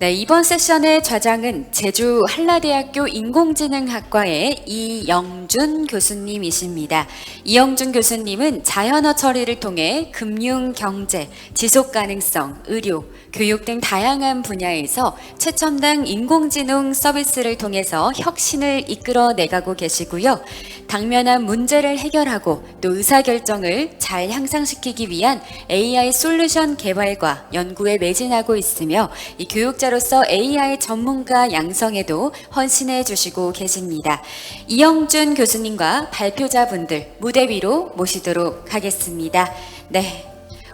네, 이번 세션의 좌장은 제주 한라대학교 인공지능학과의 이영준 교수님이십니다. 이영준 교수님은 자연어 처리를 통해 금융, 경제, 지속가능성, 의료, 교육 등 다양한 분야에서 최첨단 인공지능 서비스를 통해서 혁신을 이끌어내가고 계시고요. 당면한 문제를 해결하고 또 의사결정을 잘 향상시키기 위한 AI 솔루션 개발과 연구에 매진하고 있으며 이 교육자로서 AI 전문가 양성에도 헌신해 주시고 계십니다. 이영준 교수님과 발표자분들 무대 위로 모시도록 하겠습니다. 네,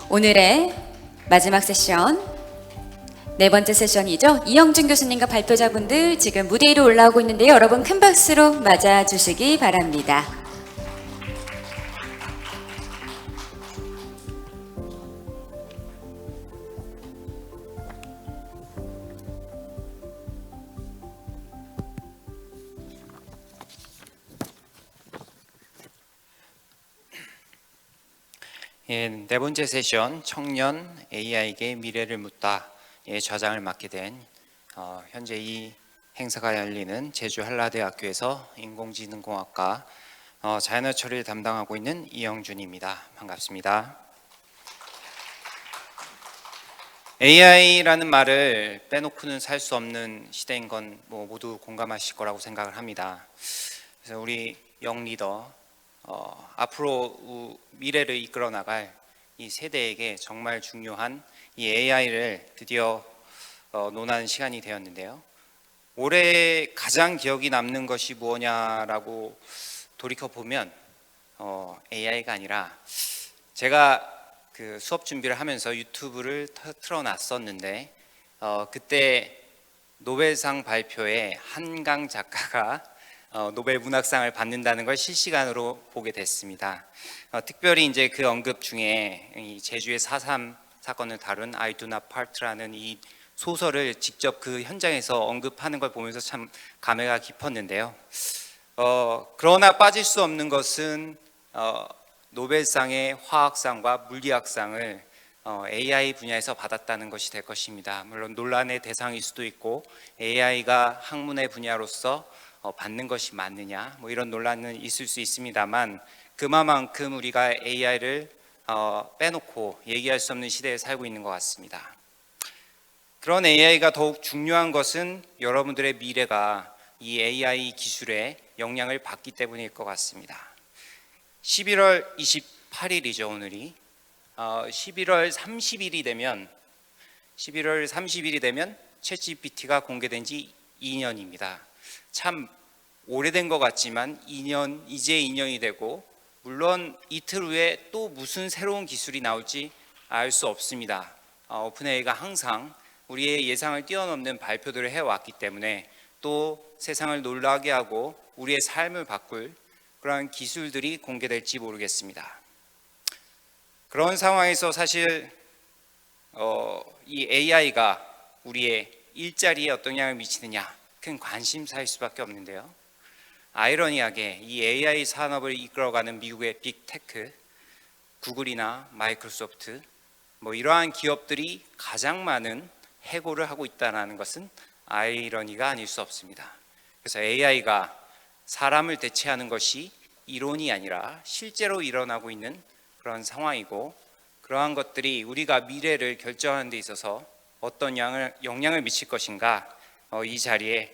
오늘의 마지막 세션 네 번째 세션이죠. 이영준 교수님과 발표자분들 지금 무대 위로 올라오고 있는데요. 여러분 큰 박수로 맞아주시기 바랍니다. 예, 네 번째 세션 청년 AI에게 미래를 묻다 좌장을 맡게 된 현재 이 행사가 열리는 제주 한라대학교에서 인공지능공학과 자연어 처리를 담당하고 있는 이영준입니다. 반갑습니다. AI라는 말을 빼놓고는 살 수 없는 시대인 건 모두 공감하실 거라고 생각을 합니다. 그래서 우리 영 리더 앞으로 미래를 이끌어 나갈 이 세대에게 정말 중요한 이 AI를 드디어 논하는 시간이 되었는데요. 올해 가장 기억이 남는 것이 무엇냐라고 돌이켜 보면 AI가 아니라 제가 그 수업 준비를 하면서 유튜브를 틀어놨었는데 그때 노벨상 발표에 한강 작가가 노벨 문학상을 받는다는 걸 실시간으로 보게 됐습니다. 특별히 이제 그 언급 중에 이 제주의 4.3 사건을 다룬 I Do Not Part라는 이 소설을 직접 그 현장에서 언급하는 걸 보면서 참 감회가 깊었는데요. 그러나 빠질 수 없는 것은 노벨상의 화학상과 물리학상을 AI 분야에서 받았다는 것이 될 것입니다. 물론 논란의 대상일 수도 있고 AI가 학문의 분야로서 받는 것이 맞느냐 이런 논란은 있을 수 있습니다만 그만큼 우리가 AI를 빼놓고 얘기할 수 없는 시대에 살고 있는 것 같습니다. 그런 AI가 더욱 중요한 것은 여러분들의 미래가 이 AI 기술에 영향을 받기 때문일 것 같습니다. 11월 28일이죠 오늘이. 11월 30일이 되면 챗GPT가 공개된 지 2년입니다. 참 오래된 것 같지만 이제 2년이 되고 물론 이틀 후에 또 무슨 새로운 기술이 나올지 알 수 없습니다. 오픈AI가 항상 우리의 예상을 뛰어넘는 발표들을 해왔기 때문에 또 세상을 놀라게 하고 우리의 삶을 바꿀 그러한 기술들이 공개될지 모르겠습니다. 그런 상황에서 사실 이 AI가 우리의 일자리에 어떤 영향을 미치느냐 큰 관심사일 수밖에 없는데요. 아이러니하게 이 AI 산업을 이끌어가는 미국의 빅테크, 구글이나 마이크로소프트 이러한 기업들이 가장 많은 해고를 하고 있다는 것은 아이러니가 아닐 수 없습니다. 그래서 AI가 사람을 대체하는 것이 이론이 아니라 실제로 일어나고 있는 그런 상황이고 그러한 것들이 우리가 미래를 결정하는 데 있어서 어떤 영향을 미칠 것인가 이 자리에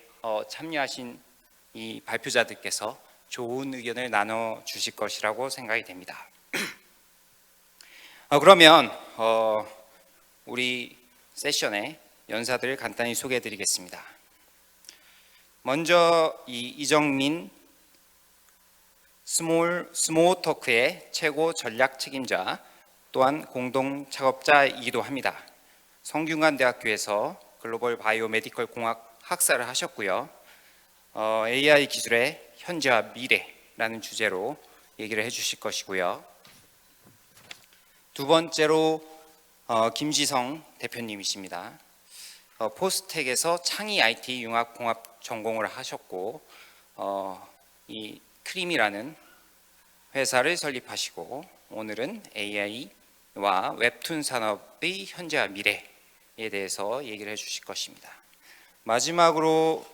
참여하신 이 발표자들께서 좋은 의견을 나눠 주실 것이라고 생각이 됩니다. 그러면 우리 세션의 연사들을 간단히 소개해 드리겠습니다. 먼저 이정민 스모어토크의 최고 전략 책임자 또한 공동 작업자이기도 합니다. 성균관대학교에서 글로벌 바이오메디컬 공학 학사를 하셨고요. AI 기술의 현재와 미래라는 주제로 얘기를 해주실 것이고요. 두 번째로 김지성 대표님이십니다. 포스텍에서 창의 IT 융합 공학 전공을 하셨고 이 크림이라는 회사를 설립하시고 오늘은 AI와 웹툰 산업의 현재와 미래 대해서 얘기를 해주실 것입니다. 마지막으로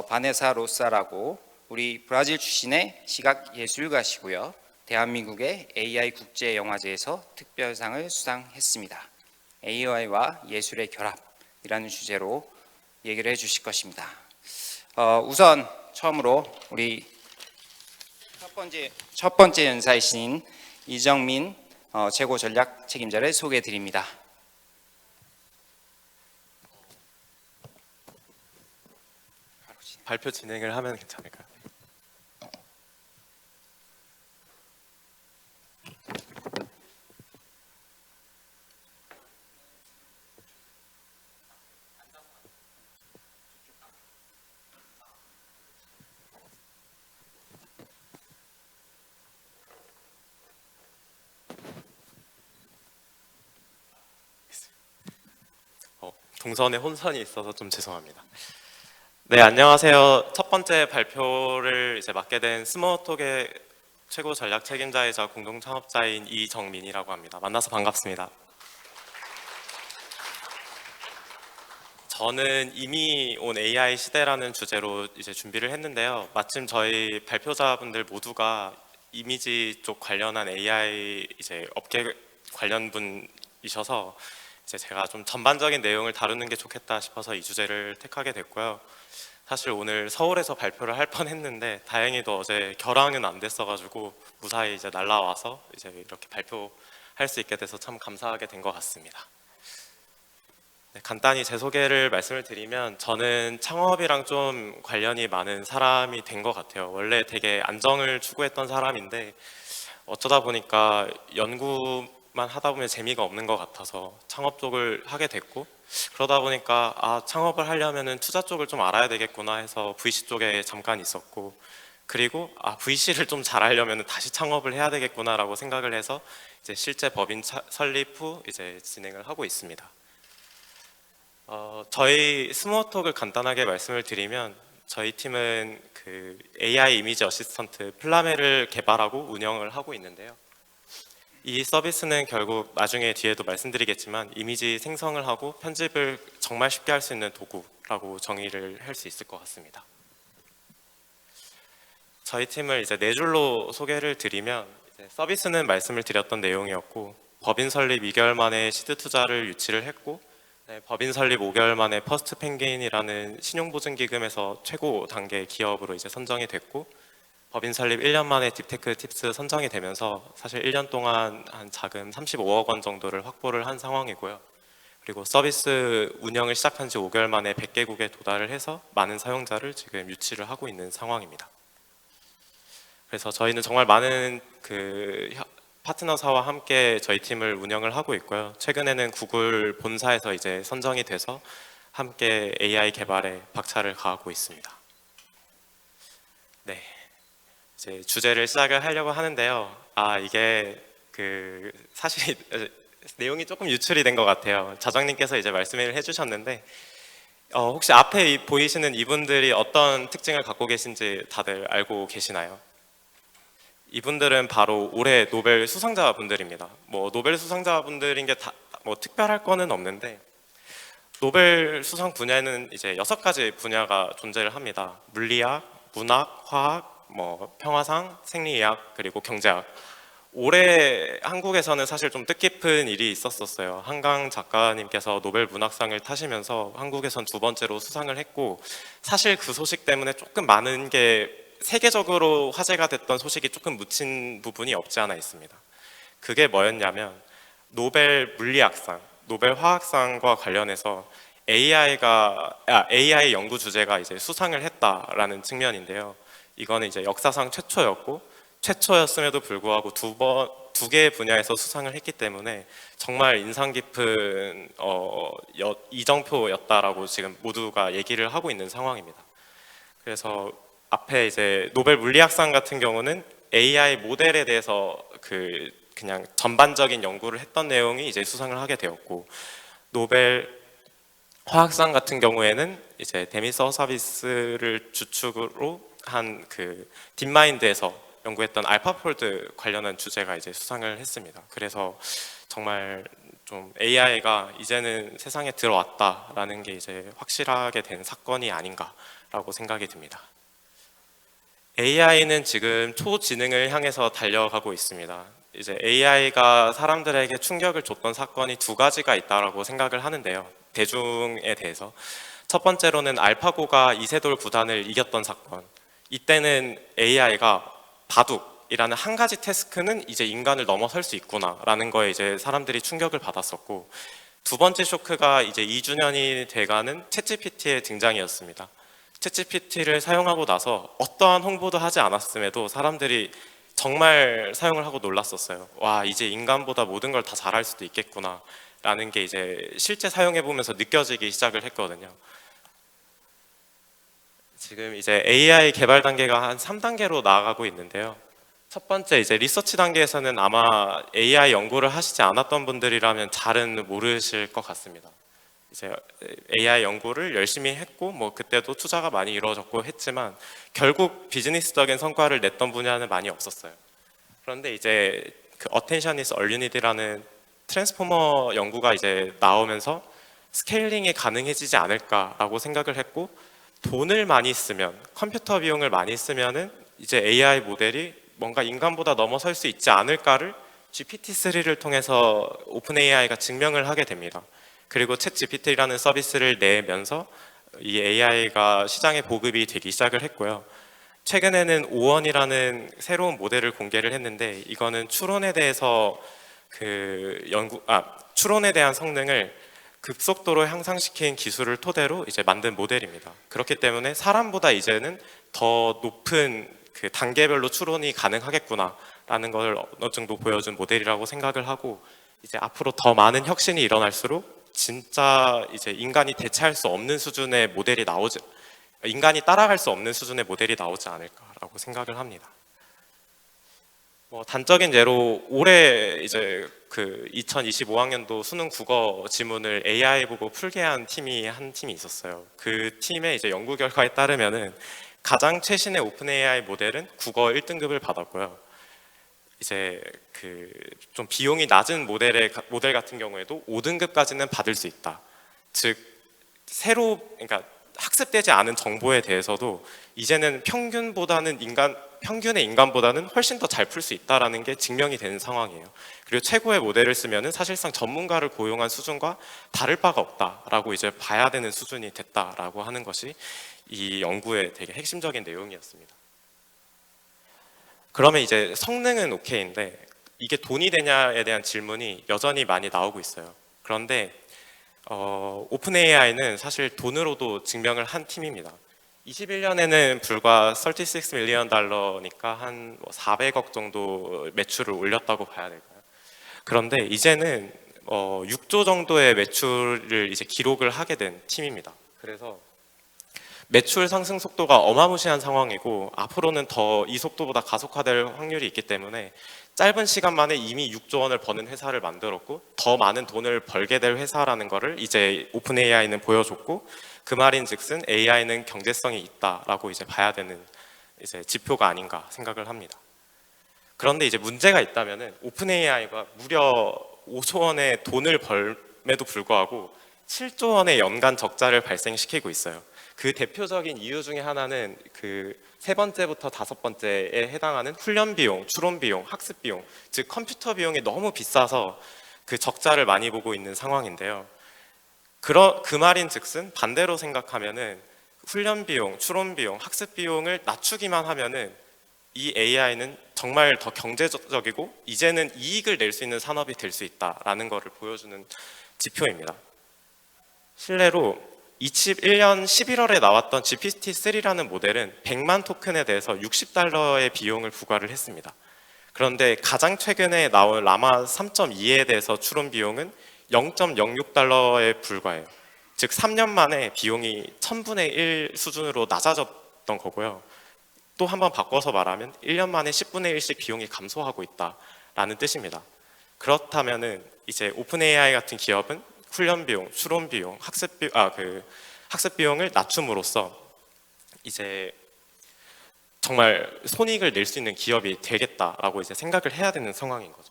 바네사 로사라고 우리 브라질 출신의 시각 예술가시고요. 대한민국의 AI 국제 영화제에서 특별상을 수상했습니다. AI와 예술의 결합이라는 주제로 얘기를 해주실 것입니다. 우선 처음으로 우리 첫 번째 연사이신 이정민 최고 전략 책임자를 소개해 드립니다. 발표 진행을 하면 괜찮을까요? 동선에 혼선이 있어서 좀 죄송합니다. 네, 안녕하세요. 첫 번째 발표를 이제 맡게 된 스모어톡의 최고 전략 책임자이자 공동 창업자인 이정민이라고 합니다. 만나서 반갑습니다. 저는 이미 온 AI 시대라는 주제로 이제 준비를 했는데요. 마침 저희 발표자분들 모두가 이미지 쪽 관련한 AI 이제 업계 관련 분이셔서 이제 제가 좀 전반적인 내용을 다루는 게 좋겠다 싶어서 이 주제를 택하게 됐고요. 사실 오늘 서울에서 발표를 할 뻔했는데 다행히도 어제 결항은 안 됐어가지고 무사히 이제 날라와서 이제 이렇게 발표할 수 있게 돼서 참 감사하게 된 것 같습니다. 네, 간단히 제 소개를 말씀을 드리면 저는 창업이랑 좀 관련이 많은 사람이 된 것 같아요. 원래 되게 안정을 추구했던 사람인데 어쩌다 보니까 연구만 하다 보면 재미가 없는 것 같아서 창업 쪽을 하게 됐고, 그러다 보니까 창업을 하려면은 투자 쪽을 좀 알아야 되겠구나 해서 VC 쪽에 잠깐 있었고, 그리고 VC를 좀 잘하려면 다시 창업을 해야 되겠구나라고 생각을 해서 이제 실제 법인 설립 후 이제 진행을 하고 있습니다. 저희 스모어톡을 간단하게 말씀을 드리면 저희 팀은 그 AI 이미지 어시스턴트 플라메를 개발하고 운영을 하고 있는데요. 이 서비스는 결국 나중에 뒤에도 말씀드리겠지만 이미지 생성을 하고 편집을 정말 쉽게 할 수 있는 도구라고 정의를 할 수 있을 것 같습니다. 저희 팀을 이제 네 줄로 소개를 드리면, 이제 서비스는 말씀을 드렸던 내용이었고, 법인 설립 2개월 만에 시드 투자를 유치를 했고, 법인 설립 5개월 만에 퍼스트 펭귄이라는 신용보증기금에서 최고 단계 기업으로 이제 선정이 됐고, 법인 설립 1년 만에 딥테크 팁스 선정이 되면서 사실 1년 동안 한 자금 35억 원 정도를 확보를 한 상황이고요. 그리고 서비스 운영을 시작한 지 5개월 만에 100개국에 도달을 해서 많은 사용자를 지금 유치를 하고 있는 상황입니다. 그래서 저희는 정말 많은 그 파트너사와 함께 저희 팀을 운영을 하고 있고요. 최근에는 구글 본사에서 이제 선정이 돼서 함께 AI 개발에 박차를 가하고 있습니다. 네, 이제 주제를 시작을 하려고 하는데요. 이게 그 사실 내용이 조금 유출이 된 것 같아요. 자정님께서 이제 말씀을 해주셨는데 혹시 앞에 보이시는 이분들이 어떤 특징을 갖고 계신지 다들 알고 계시나요? 이분들은 바로 올해 노벨 수상자분들입니다. 뭐 노벨 수상자분들인 게 다 뭐 특별할 거는 없는데, 노벨 수상 분야에는 이제 6가지 분야가 존재를 합니다. 물리학, 문학, 화학, 뭐 평화상, 생리의학, 그리고 경제학. 올해 한국에서는 사실 좀 뜻깊은 일이 있었어요. 한강 작가님께서 노벨 문학상을 타시면서 한국에선 2번째로 수상을 했고, 사실 그 소식 때문에 조금 많은 게 세계적으로 화제가 됐던 소식이 조금 묻힌 부분이 없지 않아 있습니다. 그게 뭐였냐면 노벨 물리학상, 노벨 화학상과 관련해서 AI 연구 주제가 이제 수상을 했다라는 측면인데요. 이거는 이제 역사상 최초였고, 최초였음에도 불구하고 두 개의 분야에서 수상을 했기 때문에 정말 인상 깊은 이정표였다라고 지금 모두가 얘기를 하고 있는 상황입니다. 그래서 앞에 이제 노벨 물리학상 같은 경우는 AI 모델에 대해서 그냥 전반적인 연구를 했던 내용이 이제 수상을 하게 되었고, 노벨 화학상 같은 경우에는 이제 데미스 허서비스를 주축으로 한 그 딥마인드에서 연구했던 알파폴드 관련한 주제가 이제 수상을 했습니다. 그래서 정말 좀 AI가 이제는 세상에 들어왔다라는 게 이제 확실하게 된 사건이 아닌가라고 생각이 듭니다. AI는 지금 초지능을 향해서 달려가고 있습니다. 이제 AI가 사람들에게 충격을 줬던 사건이 두 가지가 있다라고 생각을 하는데요. 대중에 대해서. 첫 번째로는 알파고가 이세돌 구단을 이겼던 사건. 이때는 AI가 바둑이라는 한 가지 태스크는 이제 인간을 넘어설 수 있구나라는 거에 이제 사람들이 충격을 받았었고, 두 번째 쇼크가 이제 2주년이 돼가는 챗GPT의 등장이었습니다. 챗GPT를 사용하고 나서 어떠한 홍보도 하지 않았음에도 사람들이 정말 사용을 하고 놀랐었어요. 와, 이제 인간보다 모든 걸 다 잘할 수도 있겠구나 라는 게 이제 실제 사용해 보면서 느껴지기 시작을 했거든요. 지금 이제 AI 개발 단계가 한 3단계로 나아가고 있는데요. 첫 번째 이제 리서치 단계에서는 아마 AI 연구를 하시지 않았던 분들이라면 잘은 모르실 것 같습니다. 이제 AI 연구를 열심히 했고 뭐 그때도 투자가 많이 이루어졌고 했지만 결국 비즈니스적인 성과를 냈던 분야는 많이 없었어요. 그런데 이제 그 Attention is all you need라는 트랜스포머 연구가 이제 나오면서 스케일링이 가능해지지 않을까라고 생각을 했고, 돈을 많이 쓰면, 컴퓨터 비용을 많이 쓰면은 이제 AI 모델이 뭔가 인간보다 넘어설 수 있지 않을까를 GPT-3를 통해서 오픈 AI가 증명을 하게 됩니다. 그리고 챗 GPT라는 서비스를 내면서 이 AI가 시장에 보급이 되기 시작을 했고요. 최근에는 오원이라는 새로운 모델을 공개를 했는데, 이거는 추론에 대해서 추론에 대한 성능을 급속도로 향상시킨 기술을 토대로 이제 만든 모델입니다. 그렇기 때문에 사람보다 이제는 더 높은 그 단계별로 추론이 가능하겠구나라는 걸 어느 정도 보여준 모델이라고 생각을 하고, 이제 앞으로 더 많은 혁신이 일어날수록 진짜 이제 인간이 대체할 수 없는 수준의 모델이 인간이 따라갈 수 없는 수준의 모델이 나오지 않을까라고 생각을 합니다. 뭐 단적인 예로 올해 이제 그 2025학년도 수능 국어 지문을 AI 보고 풀게 한 팀이 있었어요. 그 팀의 이제 연구 결과에 따르면은 가장 최신의 오픈 AI 모델은 국어 1등급을 받았고요. 이제 그 좀 비용이 낮은 모델 같은 경우에도 5등급까지는 받을 수 있다. 즉 그러니까 학습되지 않은 정보에 대해서도 이제는 평균의 인간보다는 훨씬 더 잘 풀 수 있다라는 게 증명이 되는 상황이에요. 그리고 최고의 모델을 쓰면은 사실상 전문가를 고용한 수준과 다를 바가 없다라고 이제 봐야 되는 수준이 됐다라고 하는 것이 이 연구의 되게 핵심적인 내용이었습니다. 그러면 이제 성능은 오케이인데 이게 돈이 되냐에 대한 질문이 여전히 많이 나오고 있어요. 그런데 오픈 AI는 사실 돈으로도 증명을 한 팀입니다. 21년에는 불과 36 밀리언 달러니까 한 400억 정도 매출을 올렸다고 봐야 될까요? 그런데 이제는 6조 정도의 매출을 이제 기록을 하게 된 팀입니다. 그래서 매출 상승 속도가 어마무시한 상황이고 앞으로는 더 이 속도보다 가속화될 확률이 있기 때문에 짧은 시간 만에 이미 6조 원을 버는 회사를 만들었고 더 많은 돈을 벌게 될 회사라는 거를 이제 오픈 AI는 보여줬고, 그 말인즉슨 AI는 경제성이 있다라고 이제 봐야 되는 이제 지표가 아닌가 생각을 합니다. 그런데 이제 문제가 있다면은 오픈 AI가 무려 5조 원의 돈을 벌에도 불구하고 7조 원의 연간 적자를 발생시키고 있어요. 그 대표적인 이유 중에 하나는 그 세 번째부터 다섯 번째에 해당하는 훈련 비용, 추론 비용, 학습 비용, 즉 컴퓨터 비용이 너무 비싸서 그 적자를 많이 보고 있는 상황인데요. 그 말인즉슨 반대로 생각하면은 훈련 비용, 추론 비용, 학습 비용을 낮추기만 하면은 이 AI는 정말 더 경제적이고 이제는 이익을 낼 수 있는 산업이 될 수 있다라는 것을 보여주는 지표입니다. 실례로 2021년 11월에 나왔던 GPT-3라는 모델은 100만 토큰에 대해서 $60의 비용을 부과를 했습니다. 그런데 가장 최근에 나온 라마 3.2에 대해서 추론 비용은 $0.06에 불과해요. 즉 3년 만에 비용이 1000분의 1 수준으로 낮아졌던 거고요. 또 한 번 바꿔서 말하면 1년 만에 10분의 1씩 비용이 감소하고 있다라는 뜻입니다. 그렇다면은 이제 오픈 AI 같은 기업은 훈련 비용, 추론 비용, 학습 비용을 낮춤으로써 이제 정말 손익을 낼 수 있는 기업이 되겠다라고 이제 생각을 해야 되는 상황인 거죠.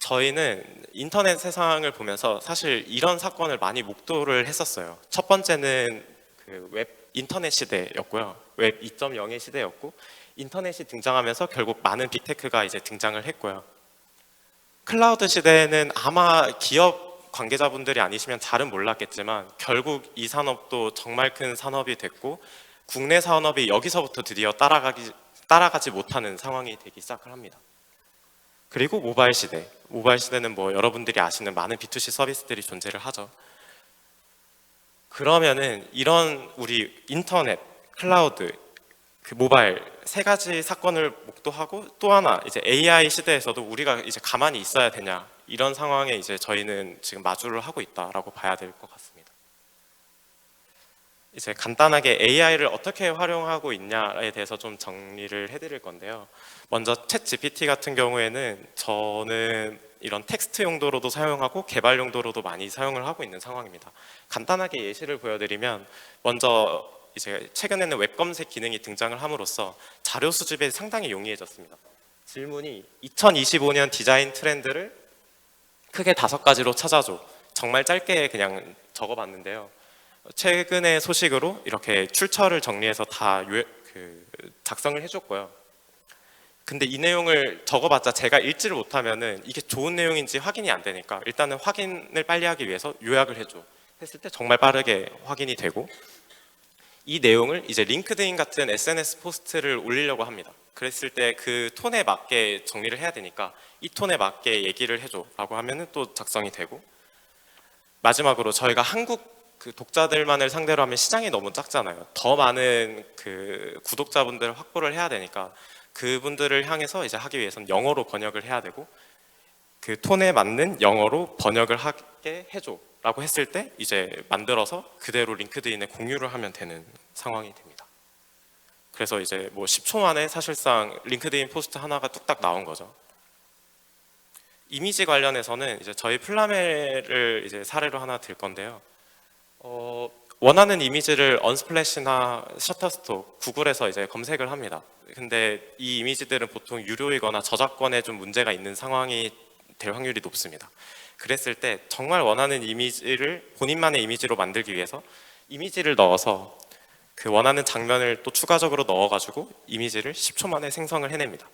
저희는 인터넷 세상을 보면서 사실 이런 사건을 많이 목도를 했었어요. 첫 번째는 그 웹 인터넷 시대였고요. 웹 2.0의 시대였고, 인터넷이 등장하면서 결국 많은 빅테크가 이제 등장을 했고요. 클라우드 시대에는 아마 기업 관계자분들이 아니시면 잘은 몰랐겠지만 결국 이 산업도 정말 큰 산업이 됐고, 국내 산업이 여기서부터 드디어 따라가지 못하는 상황이 되기 시작을 합니다. 그리고 모바일 시대. 모바일 시대는 뭐 여러분들이 아시는 많은 B2C 서비스들이 존재를 하죠. 그러면은 이런 우리 인터넷, 클라우드, 그 모바일 세 가지 사건을 목도하고 또 하나 이제 AI 시대에서도 우리가 이제 가만히 있어야 되냐, 이런 상황에 이제 저희는 지금 마주를 하고 있다라고 봐야 될 것 같습니다. 이제 간단하게 AI를 어떻게 활용하고 있냐에 대해서 좀 정리를 해드릴 건데요. 먼저 챗 GPT 같은 경우에는 저는 이런 텍스트 용도로도 사용하고 개발 용도로도 많이 사용을 하고 있는 상황입니다. 간단하게 예시를 보여드리면, 먼저 이제 최근에는 웹 검색 기능이 등장을 함으로써 자료 수집에 상당히 용이해졌습니다. 질문이 2025년 디자인 트렌드를 크게 5가지로 찾아줘. 정말 짧게 그냥 적어봤는데요. 최근의 소식으로 이렇게 출처를 정리해서 다 작성을 해줬고요. 근데 이 내용을 적어봤자 제가 읽지를 못하면은 이게 좋은 내용인지 확인이 안 되니까 일단은 확인을 빨리 하기 위해서 요약을 해줘. 했을 때 정말 빠르게 확인이 되고, 이 내용을 이제 링크드인 같은 SNS 포스트를 올리려고 합니다. 그랬을 때 그 톤에 맞게 정리를 해야 되니까 이 톤에 맞게 얘기를 해줘 라고 하면은 또 작성이 되고, 마지막으로 저희가 한국 그 독자들만을 상대로 하면 시장이 너무 작잖아요. 더 많은 그 구독자분들을 확보를 해야 되니까 그분들을 향해서 이제 하기 위해서는 영어로 번역을 해야 되고, 그 톤에 맞는 영어로 번역을 하게 해줘 라고 했을 때 이제 만들어서 그대로 링크드인에 공유를 하면 되는 상황이 됩니다. 그래서 이제 뭐 10초 만에 사실상 링크드인 포스트 하나가 뚝딱 나온 거죠. 이미지 관련해서는 이제 저희 플라멜을 이제 사례로 하나 들 건데요. 원하는 이미지를 언스플래시나 셔터스톡, 구글에서 이제 검색을 합니다. 근데 이 이미지들은 보통 유료이거나 저작권에 좀 문제가 있는 상황이 될 확률이 높습니다. 그랬을 때 정말 원하는 이미지를 본인만의 이미지로 만들기 위해서 이미지를 넣어서 그 원하는 장면을 또 추가적으로 넣어가지고 이미지를 10초 만에 생성을 해냅니다.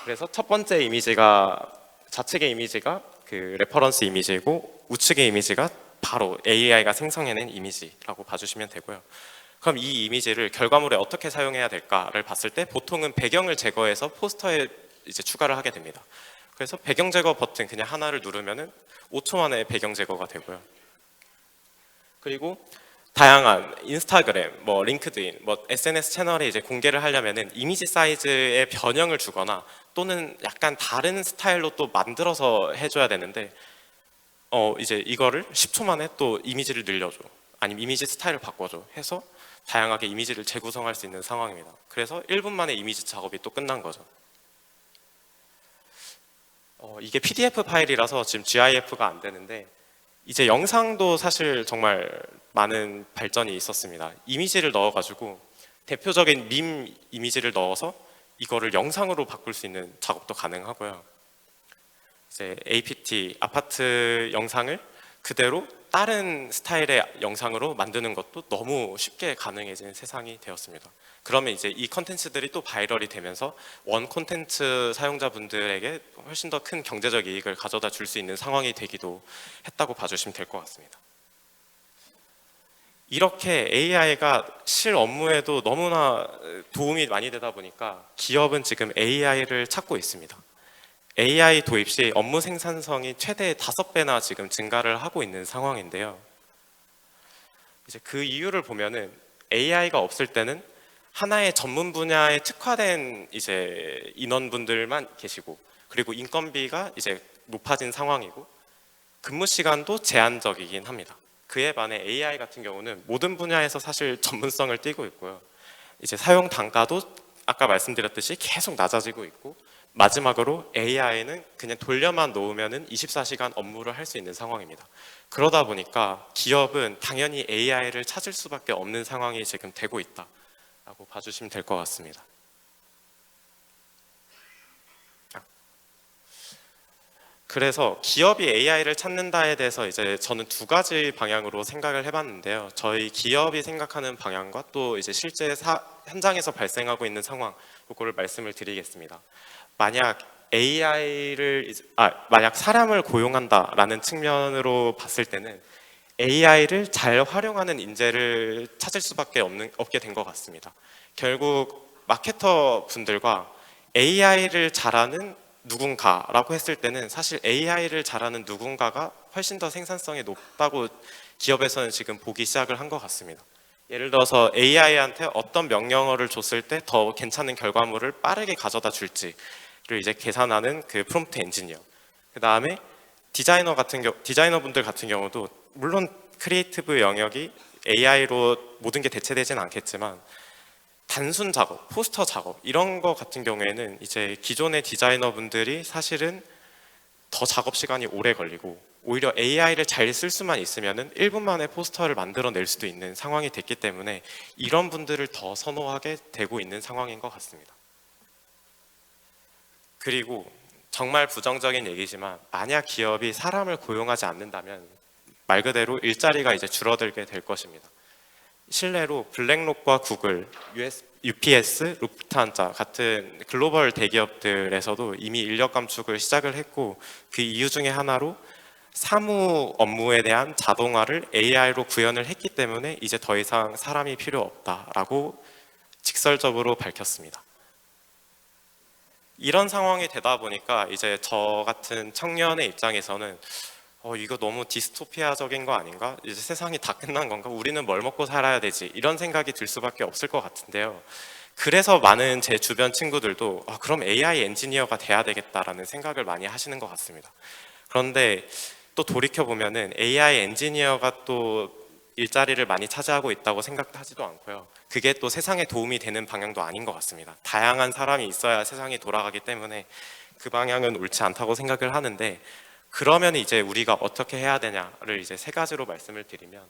그래서 첫 번째 이미지가, 좌측의 이미지가 그 레퍼런스 이미지이고 우측의 이미지가 바로 AI가 생성해낸 이미지라고 봐주시면 되고요. 그럼 이 이미지를 결과물에 어떻게 사용해야 될까를 봤을 때 보통은 배경을 제거해서 포스터에 이제 추가를 하게 됩니다. 그래서 배경 제거 버튼 그냥 하나를 누르면은 5초 만에 배경 제거가 되고요. 그리고 다양한 인스타그램, 뭐 링크드인, 뭐 SNS 채널에 이제 공개를 하려면은 이미지 사이즈의 변형을 주거나 또는 약간 다른 스타일로 또 만들어서 해줘야 되는데, 이제 이거를 10초 만에 또 이미지를 늘려줘, 아니면 이미지 스타일을 바꿔줘 해서 다양하게 이미지를 재구성할 수 있는 상황입니다. 그래서 1분 만에 이미지 작업이 또 끝난 거죠. 이게 PDF 파일이라서 지금 GIF가 안 되는데, 이제 영상도 사실 정말 많은 발전이 있었습니다. 이미지를 넣어가지고 대표적인 밈 이미지를 넣어서 이거를 영상으로 바꿀 수 있는 작업도 가능하고요. 이제 APT, 아파트 영상을 그대로 다른 스타일의 영상으로 만드는 것도 너무 쉽게 가능해진 세상이 되었습니다. 그러면 이제 이 컨텐츠들이 또 바이럴이 되면서 원 콘텐츠 사용자분들에게 훨씬 더 큰 경제적 이익을 가져다 줄 수 있는 상황이 되기도 했다고 봐주시면 될 것 같습니다. 이렇게 AI가 실 업무에도 너무나 도움이 많이 되다 보니까 기업은 지금 AI를 찾고 있습니다. AI 도입 시 업무 생산성이 최대 5배나 지금 증가를 하고 있는 상황인데요. 이제 그 이유를 보면은 AI가 없을 때는 하나의 전문 분야에 특화된 이제 인원분들만 계시고, 그리고 인건비가 이제 높아진 상황이고, 근무 시간도 제한적이긴 합니다. 그에 반해 AI 같은 경우는 모든 분야에서 사실 전문성을 띠고 있고요. 이제 사용 단가도 아까 말씀드렸듯이 계속 낮아지고 있고, 마지막으로 AI는 그냥 돌려만 놓으면은 24시간 업무를 할 수 있는 상황입니다. 그러다 보니까 기업은 당연히 AI를 찾을 수밖에 없는 상황이 지금 되고 있다라고 봐주시면 될 것 같습니다. 그래서 기업이 AI를 찾는다에 대해서 이제 저는 두 가지 방향으로 생각을 해봤는데요. 저희 기업이 생각하는 방향과 또 이제 실제 현장에서 발생하고 있는 상황, 그거를 말씀을 드리겠습니다. 만약 만약 사람을 고용한다라는 측면으로 봤을 때는 AI를 잘 활용하는 인재를 찾을 수밖에 없게 된 것 같습니다. 결국 마케터 분들과 AI를 잘하는 누군가라고 했을 때는 사실 AI를 잘하는 누군가가 훨씬 더 생산성이 높다고 기업에서는 지금 보기 시작을 한 것 같습니다. 예를 들어서 AI한테 어떤 명령어를 줬을 때 더 괜찮은 결과물을 빠르게 가져다 줄지를 이제 계산하는 그 프롬프트 엔지니어. 그 다음에 디자이너분들 같은 경우도 물론 크리에이티브 영역이 AI로 모든 게 대체되지는 않겠지만 단순 작업, 포스터 작업 이런 거 같은 경우에는 이제 기존의 디자이너분들이 사실은 더 작업 시간이 오래 걸리고 오히려 AI를 잘 쓸 수만 있으면은 1분 만에 포스터를 만들어낼 수도 있는 상황이 됐기 때문에 이런 분들을 더 선호하게 되고 있는 상황인 것 같습니다. 그리고 정말 부정적인 얘기지만 만약 기업이 사람을 고용하지 않는다면 말 그대로 일자리가 이제 줄어들게 될 것입니다. 실례로 블랙록과 구글, UPS, 루프트한자 같은 글로벌 대기업들에서도 이미 인력 감축을 시작을 했고 그 이유 중에 하나로 사무 업무에 대한 자동화를 AI로 구현을 했기 때문에 이제 더 이상 사람이 필요 없다라고 직설적으로 밝혔습니다. 이런 상황이 되다 보니까 이제 저 같은 청년의 입장에서는 이거 너무 디스토피아적인 거 아닌가? 이제 세상이 다 끝난 건가? 우리는 뭘 먹고 살아야 되지? 이런 생각이 들 수밖에 없을 것 같은데요. 그래서 많은 제 주변 친구들도 그럼 AI 엔지니어가 돼야 되겠다라는 생각을 많이 하시는 것 같습니다. 그런데 또 돌이켜보면은 AI 엔지니어가 또 일자리를 많이 차지하고 있다고 생각하지도 않고요. 그게 또 세상에 도움이 되는 방향도 아닌 것 같습니다. 다양한 사람이 있어야 세상이 돌아가기 때문에 그 방향은 옳지 않다고 생각을 하는데 그러면 이제 우리가 어떻게 해야 되냐를 이제 세 가지로 말씀을 드리면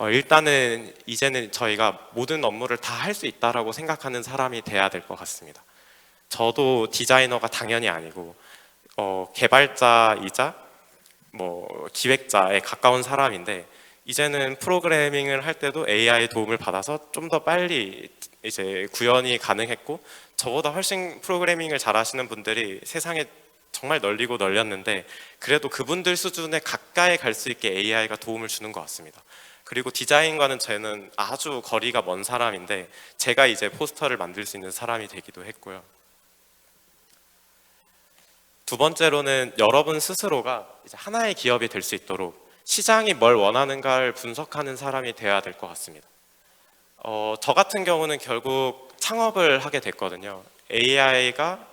일단은 이제는 저희가 모든 업무를 다 할 수 있다라고 생각하는 사람이 돼야 될 것 같습니다. 저도 디자이너가 당연히 아니고 개발자이자 기획자에 가까운 사람인데 이제는 프로그래밍을 할 때도 AI의 도움을 받아서 좀 더 빨리 이제 구현이 가능했고 저보다 훨씬 프로그래밍을 잘하시는 분들이 세상에 정말 널리고 널렸는데 그래도 그분들 수준에 가까이 갈 수 있게 AI가 도움을 주는 것 같습니다. 그리고 디자인과는 저는 아주 거리가 먼 사람인데 제가 이제 포스터를 만들 수 있는 사람이 되기도 했고요. 두 번째로는 여러분 스스로가 이제 하나의 기업이 될 수 있도록 시장이 뭘 원하는가를 분석하는 사람이 되어야 될 것 같습니다. 저 같은 경우는 결국 창업을 하게 됐거든요. AI가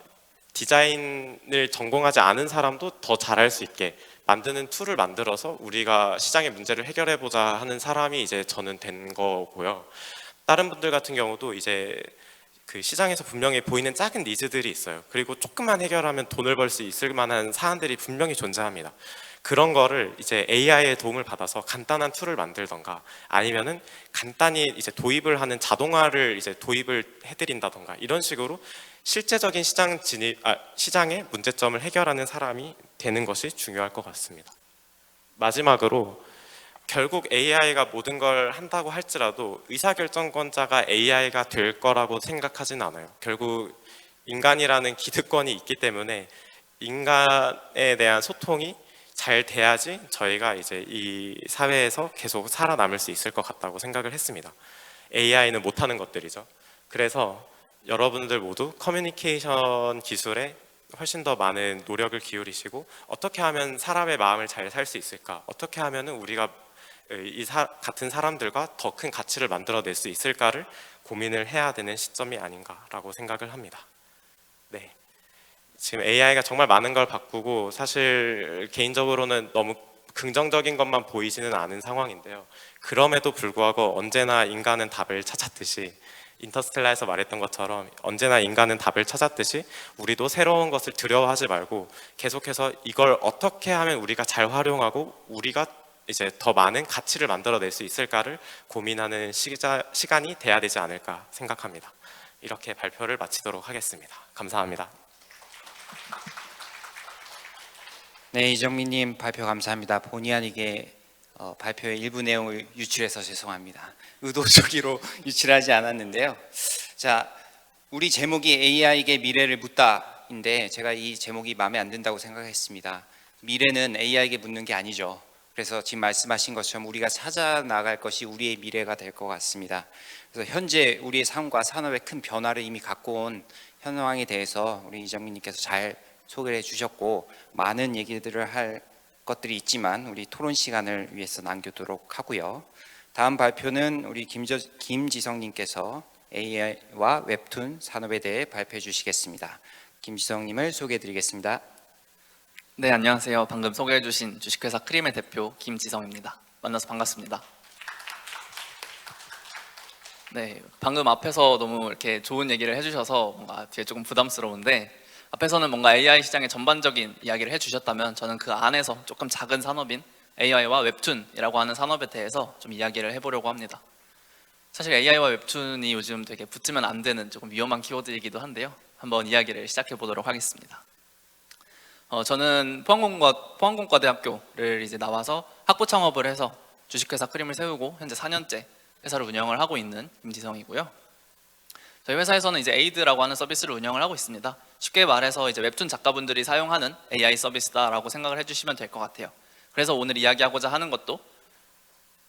디자인을 전공하지 않은 사람도 더 잘할 수 있게 만드는 툴을 만들어서 우리가 시장의 문제를 해결해 보자 하는 사람이 이제 저는 된 거고요. 다른 분들 같은 경우도 이제 그 시장에서 분명히 보이는 작은 니즈들이 있어요. 그리고 조금만 해결하면 돈을 벌 수 있을 만한 사안들이 분명히 존재합니다. 그런 거를 이제 AI의 도움을 받아서 간단한 툴을 만들던가 아니면은 간단히 이제 도입을 하는 자동화를 이제 도입을 해드린다던가 이런 식으로 실제적인 시장의 문제점을 해결하는 사람이 되는 것이 중요할 것 같습니다. 마지막으로 결국 AI가 모든 걸 한다고 할지라도 의사결정권자가 AI가 될 거라고 생각하진 않아요. 결국 인간이라는 기득권이 있기 때문에 인간에 대한 소통이 잘 돼야지 저희가 이제 이 사회에서 계속 살아남을 수 있을 것 같다고 생각을 했습니다. AI는 못하는 것들이죠. 그래서 여러분들 모두 커뮤니케이션 기술에 훨씬 더 많은 노력을 기울이시고 어떻게 하면 사람의 마음을 잘 살 수 있을까? 어떻게 하면 우리가 같은 사람들과 더 큰 가치를 만들어낼 수 있을까를 고민을 해야 되는 시점이 아닌가라고 생각을 합니다. 네. 지금 AI가 정말 많은 걸 바꾸고 사실 개인적으로는 너무 긍정적인 것만 보이지는 않은 상황인데요. 그럼에도 불구하고 언제나 인간은 답을 찾았듯이 인터스텔라에서 말했던 것처럼 언제나 인간은 답을 찾았듯이 우리도 새로운 것을 두려워하지 말고 계속해서 이걸 어떻게 하면 우리가 잘 활용하고 우리가 이제 더 많은 가치를 만들어낼 수 있을까를 고민하는 시간이 돼야 되지 않을까 생각합니다. 이렇게 발표를 마치도록 하겠습니다. 감사합니다. 네, 이정민님 발표 감사합니다. 본의 아니게 발표의 일부 내용을 유출해서 죄송합니다. 의도적으로 유출하지 않았는데요. 자, 우리 제목이 AI에게 미래를 묻다인데 제가 이 제목이 마음에 안 든다고 생각했습니다. 미래는 AI에게 묻는 게 아니죠. 그래서 지금 말씀하신 것처럼 우리가 찾아 나갈 것이 우리의 미래가 될 것 같습니다. 그래서 현재 우리의 삶과 산업의 큰 변화를 이미 갖고 온 현황에 대해서 우리 이정민님께서 잘 소개를 해주셨고 많은 얘기들을 할 것들이 있지만 우리 토론 시간을 위해서 남겨두도록 하고요. 다음 발표는 우리 김지성님께서 AI와 웹툰 산업에 대해 발표해 주시겠습니다. 김지성님을 소개해 드리겠습니다. 네, 안녕하세요. 방금 소개해 주신 주식회사 크림의 대표 김지성입니다. 만나서 반갑습니다. 네, 방금 앞에서 너무 이렇게 좋은 얘기를 해주셔서 뭔가 뒤에 조금 부담스러운데 앞에서는 뭔가 AI 시장의 전반적인 이야기를 해주셨다면 저는 그 안에서 조금 작은 산업인 AI와 웹툰이라고 하는 산업에 대해서 좀 이야기를 해보려고 합니다. 사실 AI와 웹툰이 요즘 되게 붙으면 안 되는 조금 위험한 키워드이기도 한데요. 한번 이야기를 시작해 보도록 하겠습니다. 저는 포항공과대학교를 이제 나와서 학부 창업을 해서 주식회사 크림을 세우고 현재 4년째 회사를 운영을 하고 있는 김지성이고요. 저희 회사에서는 이제 에이드라고 하는 서비스를 운영을 하고 있습니다. 쉽게 말해서 이제 웹툰 작가분들이 사용하는 AI 서비스다라고 생각을 해주시면 될 것 같아요. 그래서 오늘 이야기하고자 하는 것도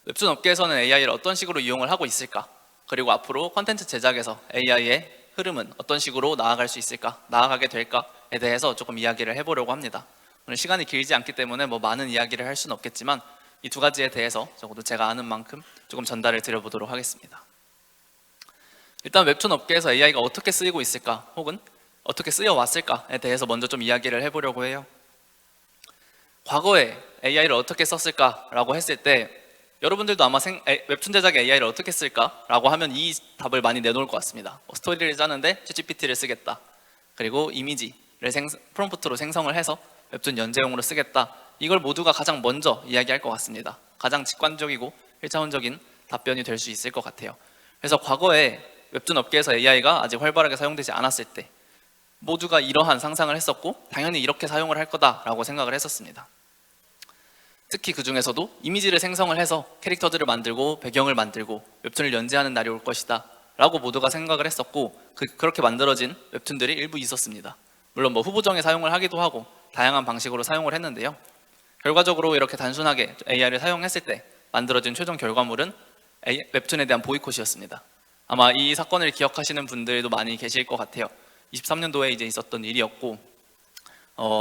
웹툰 업계에서는 AI를 어떤 식으로 이용을 하고 있을까? 그리고 앞으로 콘텐츠 제작에서 AI의 흐름은 어떤 식으로 나아갈 수 있을까? 나아가게 될까에 대해서 조금 이야기를 해보려고 합니다. 오늘 시간이 길지 않기 때문에 뭐 많은 이야기를 할 수는 없겠지만 이 두 가지에 대해서 적어도 제가 아는 만큼 조금 전달을 드려보도록 하겠습니다. 일단 웹툰 업계에서 AI가 어떻게 쓰이고 있을까? 혹은 어떻게 쓰여왔을까에 대해서 먼저 좀 이야기를 해보려고 해요. 과거에 AI를 어떻게 썼을까라고 했을 때 여러분들도 아마 웹툰 제작에 AI를 어떻게 쓸까라고 하면 이 답을 많이 내놓을 것 같습니다. 스토리를 짜는데 ChatGPT를 쓰겠다. 그리고 이미지를 프롬프트로 생성을 해서 웹툰 연재용으로 쓰겠다. 이걸 모두가 가장 먼저 이야기할 것 같습니다. 가장 직관적이고 1차원적인 답변이 될 수 있을 것 같아요. 그래서 과거에 웹툰 업계에서 AI가 아직 활발하게 사용되지 않았을 때 모두가 이러한 상상을 했었고 당연히 이렇게 사용을 할 거다라고 생각을 했었습니다. 특히 그 중에서도 이미지를 생성을 해서 캐릭터들을 만들고 배경을 만들고 웹툰을 연재하는 날이 올 것이다 라고 모두가 생각을 했었고 그렇게 만들어진 웹툰들이 일부 있었습니다. 물론 뭐 후보정에 사용을 하기도 하고 다양한 방식으로 사용을 했는데요. 결과적으로 이렇게 단순하게 AI를 사용했을 때 만들어진 최종 결과물은 웹툰에 대한 보이콧이었습니다. 아마 이 사건을 기억하시는 분들도 많이 계실 것 같아요. 23년도에 이제 있었던 일이었고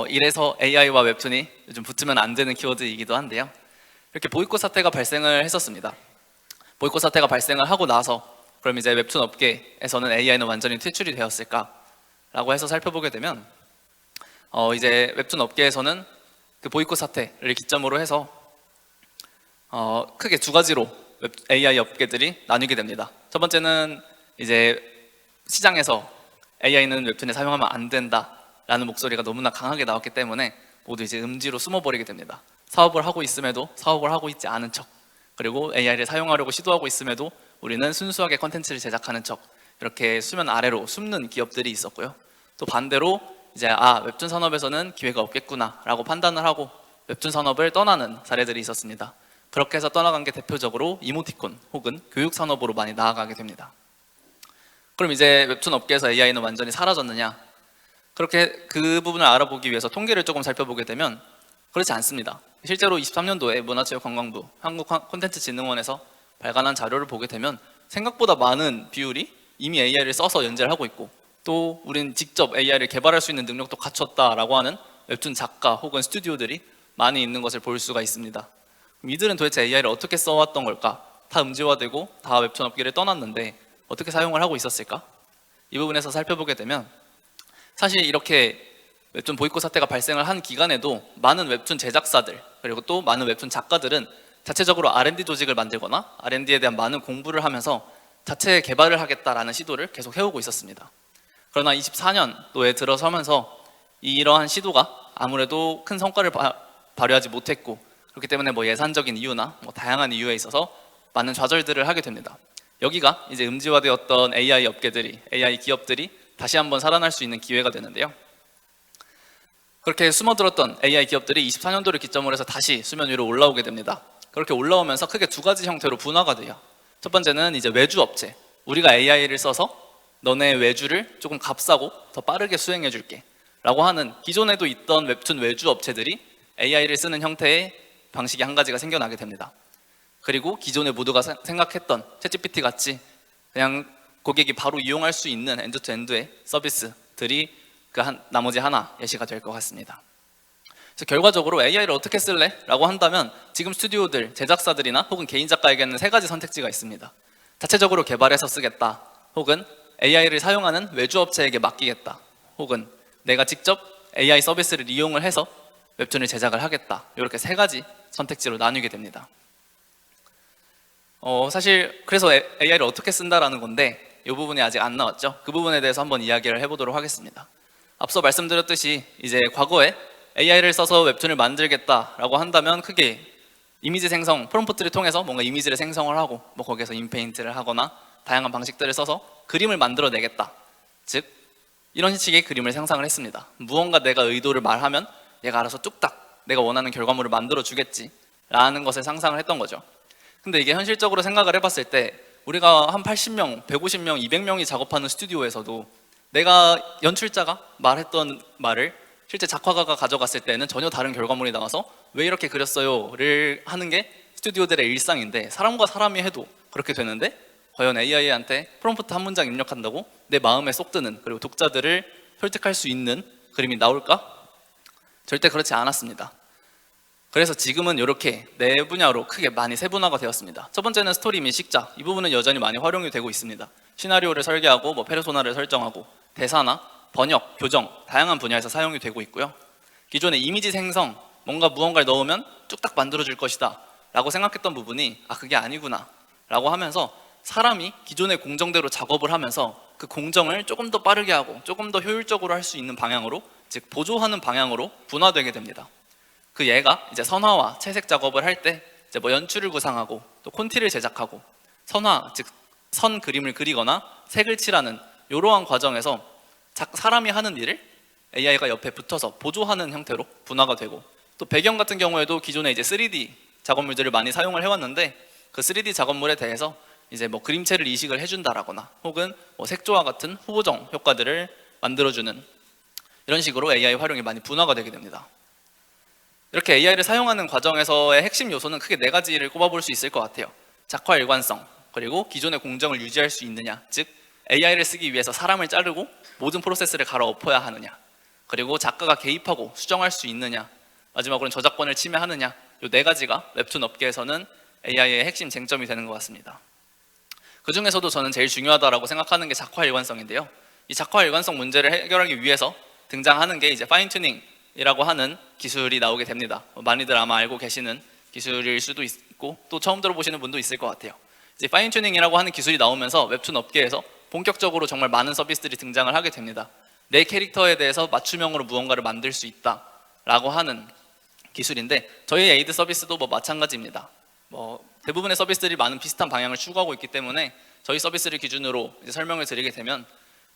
이래서 AI와 웹툰이 요즘 붙으면 안 되는 키워드이기도 한데요. 이렇게 보이콧 사태가 발생을 했었습니다. 보이콧 사태가 발생을 하고 나서 그럼 이제 웹툰 업계에서는 AI는 완전히 퇴출이 되었을까라고 해서 살펴보게 되면 이제 웹툰 업계에서는 그 보이콧 사태를 기점으로 해서 크게 두 가지로 AI 업계들이 나뉘게 됩니다. 첫 번째는 이제 시장에서 AI는 웹툰에 사용하면 안 된다라는 목소리가 너무나 강하게 나왔기 때문에 모두 이제 음지로 숨어버리게 됩니다. 사업을 하고 있음에도 사업을 하고 있지 않은 척, 그리고 AI를 사용하려고 시도하고 있음에도 우리는 순수하게 컨텐츠를 제작하는 척, 이렇게 수면 아래로 숨는 기업들이 있었고요. 또 반대로 이제 웹툰 산업에서는 기회가 없겠구나라고 판단을 하고 웹툰 산업을 떠나는 사례들이 있었습니다. 그렇게 해서 떠나간 게 대표적으로 이모티콘 혹은 교육 산업으로 많이 나아가게 됩니다. 그럼 이제 웹툰 업계에서 AI는 완전히 사라졌느냐? 그렇게 그 부분을 알아보기 위해서 통계를 조금 살펴보게 되면 그렇지 않습니다. 실제로 23년도에 문화체육관광부 한국콘텐츠진흥원에서 발간한 자료를 보게 되면 생각보다 많은 비율이 이미 AI를 써서 연재를 하고 있고 또 우린 직접 AI를 개발할 수 있는 능력도 갖췄다라고 하는 웹툰 작가 혹은 스튜디오들이 많이 있는 것을 볼 수가 있습니다. 그럼 이들은 도대체 AI를 어떻게 써왔던 걸까? 다 음지화되고 다 웹툰 업계를 떠났는데 어떻게 사용을 하고 있었을까? 이 부분에서 살펴보게 되면 사실 이렇게 웹툰 보이콧 사태가 발생을 한 기간에도 많은 웹툰 제작사들 그리고 또 많은 웹툰 작가들은 자체적으로 R&D 조직을 만들거나 R&D에 대한 많은 공부를 자체 개발을 하겠다라는 시도를 계속 해오고 있었습니다. 그러나 24년도에 들어서면서 이러한 시도가 아무래도 큰 성과를 발휘하지 못했고 그렇기 때문에 뭐 예산적인 이유나 뭐 다양한 이유에 있어서 많은 좌절들을 하게 됩니다. 여기가 이제 음지화되었던 AI 업계들이, AI 기업들이 다시 한번 살아날 수 있는 기회가 되는데요. 그렇게 숨어들었던 AI 기업들이 24년도를 기점으로 해서 다시 수면 위로 올라오게 됩니다. 그렇게 올라오면서 크게 두 가지 형태로 분화가 돼요. 첫 번째는 이제 외주 업체. 우리가 AI를 써서 너네 외주를 조금 값싸고 더 빠르게 수행해 줄게 라고 하는 기존에도 있던 웹툰 외주 업체들이 AI를 쓰는 형태의 방식이 한 가지가 생겨나게 됩니다. 그리고 기존에 모두가 생각했던 챗GPT 같이 그냥 고객이 바로 이용할 수 있는 엔드투엔드의 서비스들이 나머지 하나 예시가 될 것 같습니다. 그래서 결과적으로 AI를 어떻게 쓸래? 라고 한다면 지금 스튜디오들, 제작사들이나 혹은 개인 작가에게는 세 가지 선택지가 있습니다. 자체적으로 개발해서 쓰겠다, 혹은 AI를 사용하는 외주업체에게 맡기겠다, 혹은 내가 직접 AI 서비스를 이용을 해서 웹툰을 제작을 하겠다. 이렇게 세 가지 선택지로 나뉘게 됩니다. 사실 그래서 AI를 어떻게 쓴다라는 건데 이 부분이 아직 안 나왔죠. 그 부분에 대해서 한번 이야기를 해보도록 하겠습니다. 앞서 말씀드렸듯이 이제 과거에 AI를 써서 웹툰을 만들겠다라고 한다면 크게 이미지 생성, 프롬프트를 통해서 뭔가 이미지를 생성을 하고 뭐 거기에서 인페인트를 하거나 다양한 방식들을 써서 그림을 만들어내겠다. 즉 이런 식의 그림을 상상을 했습니다. 무언가 내가 의도를 말하면 얘가 알아서 뚝딱 내가 원하는 결과물을 만들어 주겠지 라는 것을 상상을 했던 거죠. 근데 이게 현실적으로 생각을 해봤을 때 우리가 한 80명, 150명, 200명이 작업하는 스튜디오에서도 내가 연출자가 말했던 말을 실제 작화가가 가져갔을 때는 전혀 다른 결과물이 나와서 왜 이렇게 그렸어요를 하는 게 스튜디오들의 일상인데 사람과 사람이 해도 그렇게 되는데 과연 AI한테 프롬프트 한 문장 입력한다고 내 마음에 쏙 드는 그리고 독자들을 설득할 수 있는 그림이 나올까? 절대 그렇지 않았습니다. 그래서 지금은 이렇게 네 분야로 크게 많이 세분화가 되었습니다. 첫 번째는 스토리 및 식자, 이 부분은 여전히 많이 활용이 되고 있습니다. 시나리오를 설계하고 뭐 페르소나를 설정하고 대사나 번역, 교정 다양한 분야에서 사용이 되고 있고요. 기존의 이미지 생성, 뭔가 무언가를 넣으면 뚝딱 만들어줄 것이다 라고 생각했던 부분이 그게 아니구나 라고 하면서 사람이 기존의 공정대로 작업을 하면서 그 공정을 조금 더 빠르게 하고 조금 더 효율적으로 할 수 있는 방향으로, 즉 보조하는 방향으로 분화되게 됩니다. 그 얘가 이제 선화와 채색 작업을 할 때 이제 뭐 연출을 구상하고 또 콘티를 제작하고 선화, 즉 선 그림을 그리거나 색을 칠하는 이러한 과정에서 사람이 하는 일을 AI가 옆에 붙어서 보조하는 형태로 분화가 되고, 또 배경 같은 경우에도 기존에 이제 3D 작업물들을 많이 사용을 해왔는데 그 3D 작업물에 대해서 이제 뭐 그림체를 이식을 해준다라거나 혹은 뭐 색조와 같은 후보정 효과들을 만들어주는 이런 식으로 AI 활용이 많이 분화가 되게 됩니다. 이렇게 AI를 사용하는 과정에서의 핵심 요소는 크게 네 가지를 꼽아볼 수 있을 것 같아요. 작화 일관성, 그리고 기존의 공정을 유지할 수 있느냐, 즉 AI를 쓰기 위해서 사람을 자르고 모든 프로세스를 갈아엎어야 하느냐, 그리고 작가가 개입하고 수정할 수 있느냐, 마지막으로는 저작권을 침해하느냐, 이 네 가지가 웹툰 업계에서는 AI의 핵심 쟁점이 되는 것 같습니다. 그 중에서도 저는 제일 중요하다고 생각하는 게 작화 일관성인데요. 이 작화 일관성 문제를 해결하기 위해서 등장하는 게 이제 파인 튜닝이라고 하는 기술이 나오게 됩니다. 많이들 아마 알고 계시는 기술일 수도 있고 또 처음 들어보시는 분도 있을 것 같아요. 이제 파인 튜닝이라고 하는 기술이 나오면서 웹툰 업계에서 본격적으로 정말 많은 서비스들이 등장을 하게 됩니다. 내 캐릭터에 대해서 맞춤형으로 무언가를 만들 수 있다라고 하는 기술인데 저희 에이드 서비스도 뭐 마찬가지입니다. 뭐 대부분의 서비스들이 많은 비슷한 방향을 추구하고 있기 때문에 저희 서비스를 기준으로 이제 설명을 드리게 되면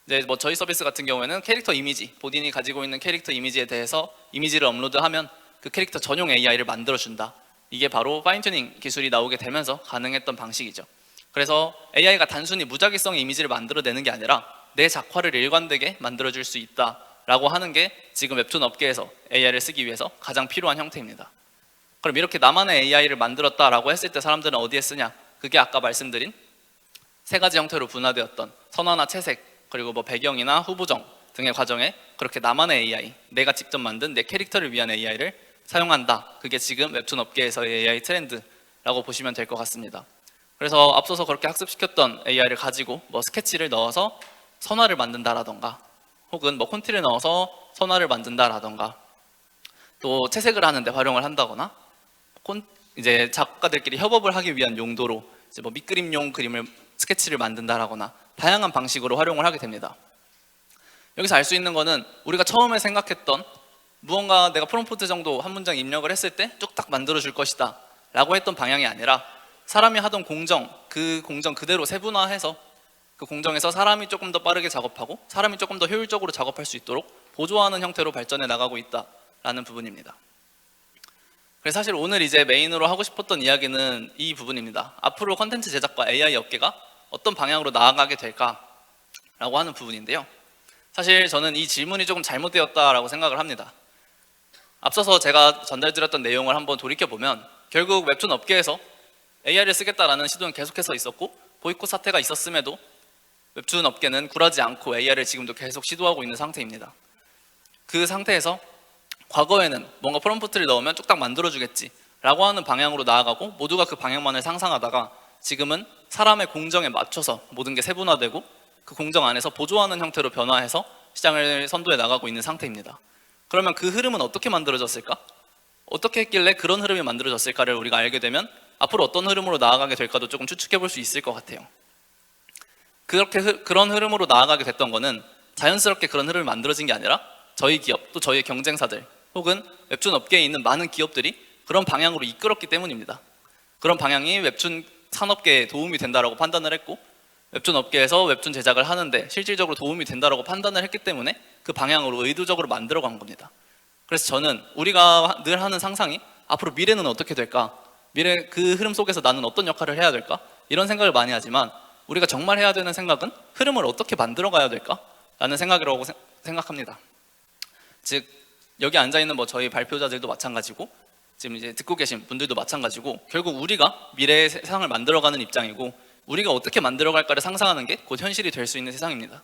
이제 뭐 저희 서비스 같은 경우에는 캐릭터 이미지, 본인이 가지고 있는 캐릭터 이미지에 대해서 이미지를 업로드하면 그 캐릭터 전용 AI를 만들어준다. 이게 바로 파인 튜닝 기술이 나오게 되면서 가능했던 방식이죠. 그래서 AI가 단순히 무작위성의 이미지를 만들어내는 게 아니라 내 작화를 일관되게 만들어줄 수 있다라고 하는 게 지금 웹툰 업계에서 AI를 쓰기 위해서 가장 필요한 형태입니다. 그럼 이렇게 나만의 AI를 만들었다라고 했을 때 사람들은 어디에 쓰냐? 그게 아까 말씀드린 세 가지 형태로 분화되었던 선화나 채색, 그리고 뭐 배경이나 후보정 등의 과정에 그렇게 나만의 AI, 내가 직접 만든 내 캐릭터를 위한 AI를 사용한다. 그게 지금 웹툰 업계에서의 AI 트렌드라고 보시면 될 것 같습니다. 그래서 앞서서 그렇게 학습시켰던 AI를 가지고 뭐 스케치를 넣어서 선화를 만든다라던가 혹은 뭐 콘티를 넣어서 선화를 만든다라던가 또 채색을 하는데 활용을 한다거나 이제 작가들끼리 협업을 하기 위한 용도로 이제 뭐 밑그림용 그림을 스케치를 만든다라거나 다양한 방식으로 활용을 하게 됩니다. 여기서 알 수 있는 거는 우리가 처음에 생각했던 무언가 내가 프롬프트 정도 한 문장 입력을 했을 때 뚝딱 만들어줄 것이다 라고 했던 방향이 아니라 사람이 하던 공정, 그 공정 그대로 세분화해서 그 공정에서 사람이 조금 더 빠르게 작업하고 사람이 조금 더 효율적으로 작업할 수 있도록 보조하는 형태로 발전해 나가고 있다 라는 부분입니다. 그래서 사실 오늘 이제 메인으로 하고 싶었던 이야기는 이 부분입니다. 앞으로 컨텐츠 제작과 AI 업계가 어떤 방향으로 나아가게 될까라고 하는 부분인데요. 사실 저는 이 질문이 조금 잘못되었다라고 생각을 합니다. 앞서서 제가 전달드렸던 내용을 한번 돌이켜보면 결국 웹툰 업계에서 AI를 쓰겠다라는 시도는 계속해서 있었고 보이콧 사태가 있었음에도 웹툰 업계는 굴하지 않고 AI를 지금도 계속 시도하고 있는 상태입니다. 그 상태에서 과거에는 뭔가 프롬프트를 넣으면 뚝딱 만들어주겠지 라고 하는 방향으로 나아가고 모두가 그 방향만을 상상하다가 지금은 사람의 공정에 맞춰서 모든 게 세분화되고 그 공정 안에서 보조하는 형태로 변화해서 시장을 선도해 나가고 있는 상태입니다. 그러면 그 흐름은 어떻게 만들어졌을까? 어떻게 했길래 그런 흐름이 만들어졌을까를 우리가 알게 되면 앞으로 어떤 흐름으로 나아가게 될까도 조금 추측해 볼 수 있을 것 같아요. 그런 흐름으로 나아가게 됐던 거는 자연스럽게 그런 흐름이 만들어진 게 아니라 저희 기업 또 저희 경쟁사들 혹은 웹툰 업계에 있는 많은 기업들이 그런 방향으로 이끌었기 때문입니다. 그런 방향이 웹툰 산업계에 도움이 된다라고 판단을 했고 웹툰 업계에서 웹툰 제작을 하는데 실질적으로 도움이 된다라고 판단을 했기 때문에 그 방향으로 의도적으로 만들어간 겁니다. 그래서 저는 우리가 늘 하는 상상이 앞으로 미래는 어떻게 될까? 미래 그 흐름 속에서 나는 어떤 역할을 해야 될까? 이런 생각을 많이 하지만 우리가 정말 해야 되는 생각은 흐름을 어떻게 만들어 가야 될까? 라는 생각이라고 생각합니다. 즉 여기 앉아있는 저희 발표자들도 마찬가지고 지금 이제 듣고 계신 분들도 마찬가지고 결국 우리가 미래의 세상을 만들어가는 입장이고 우리가 어떻게 만들어갈까를 상상하는 게 곧 현실이 될 수 있는 세상입니다.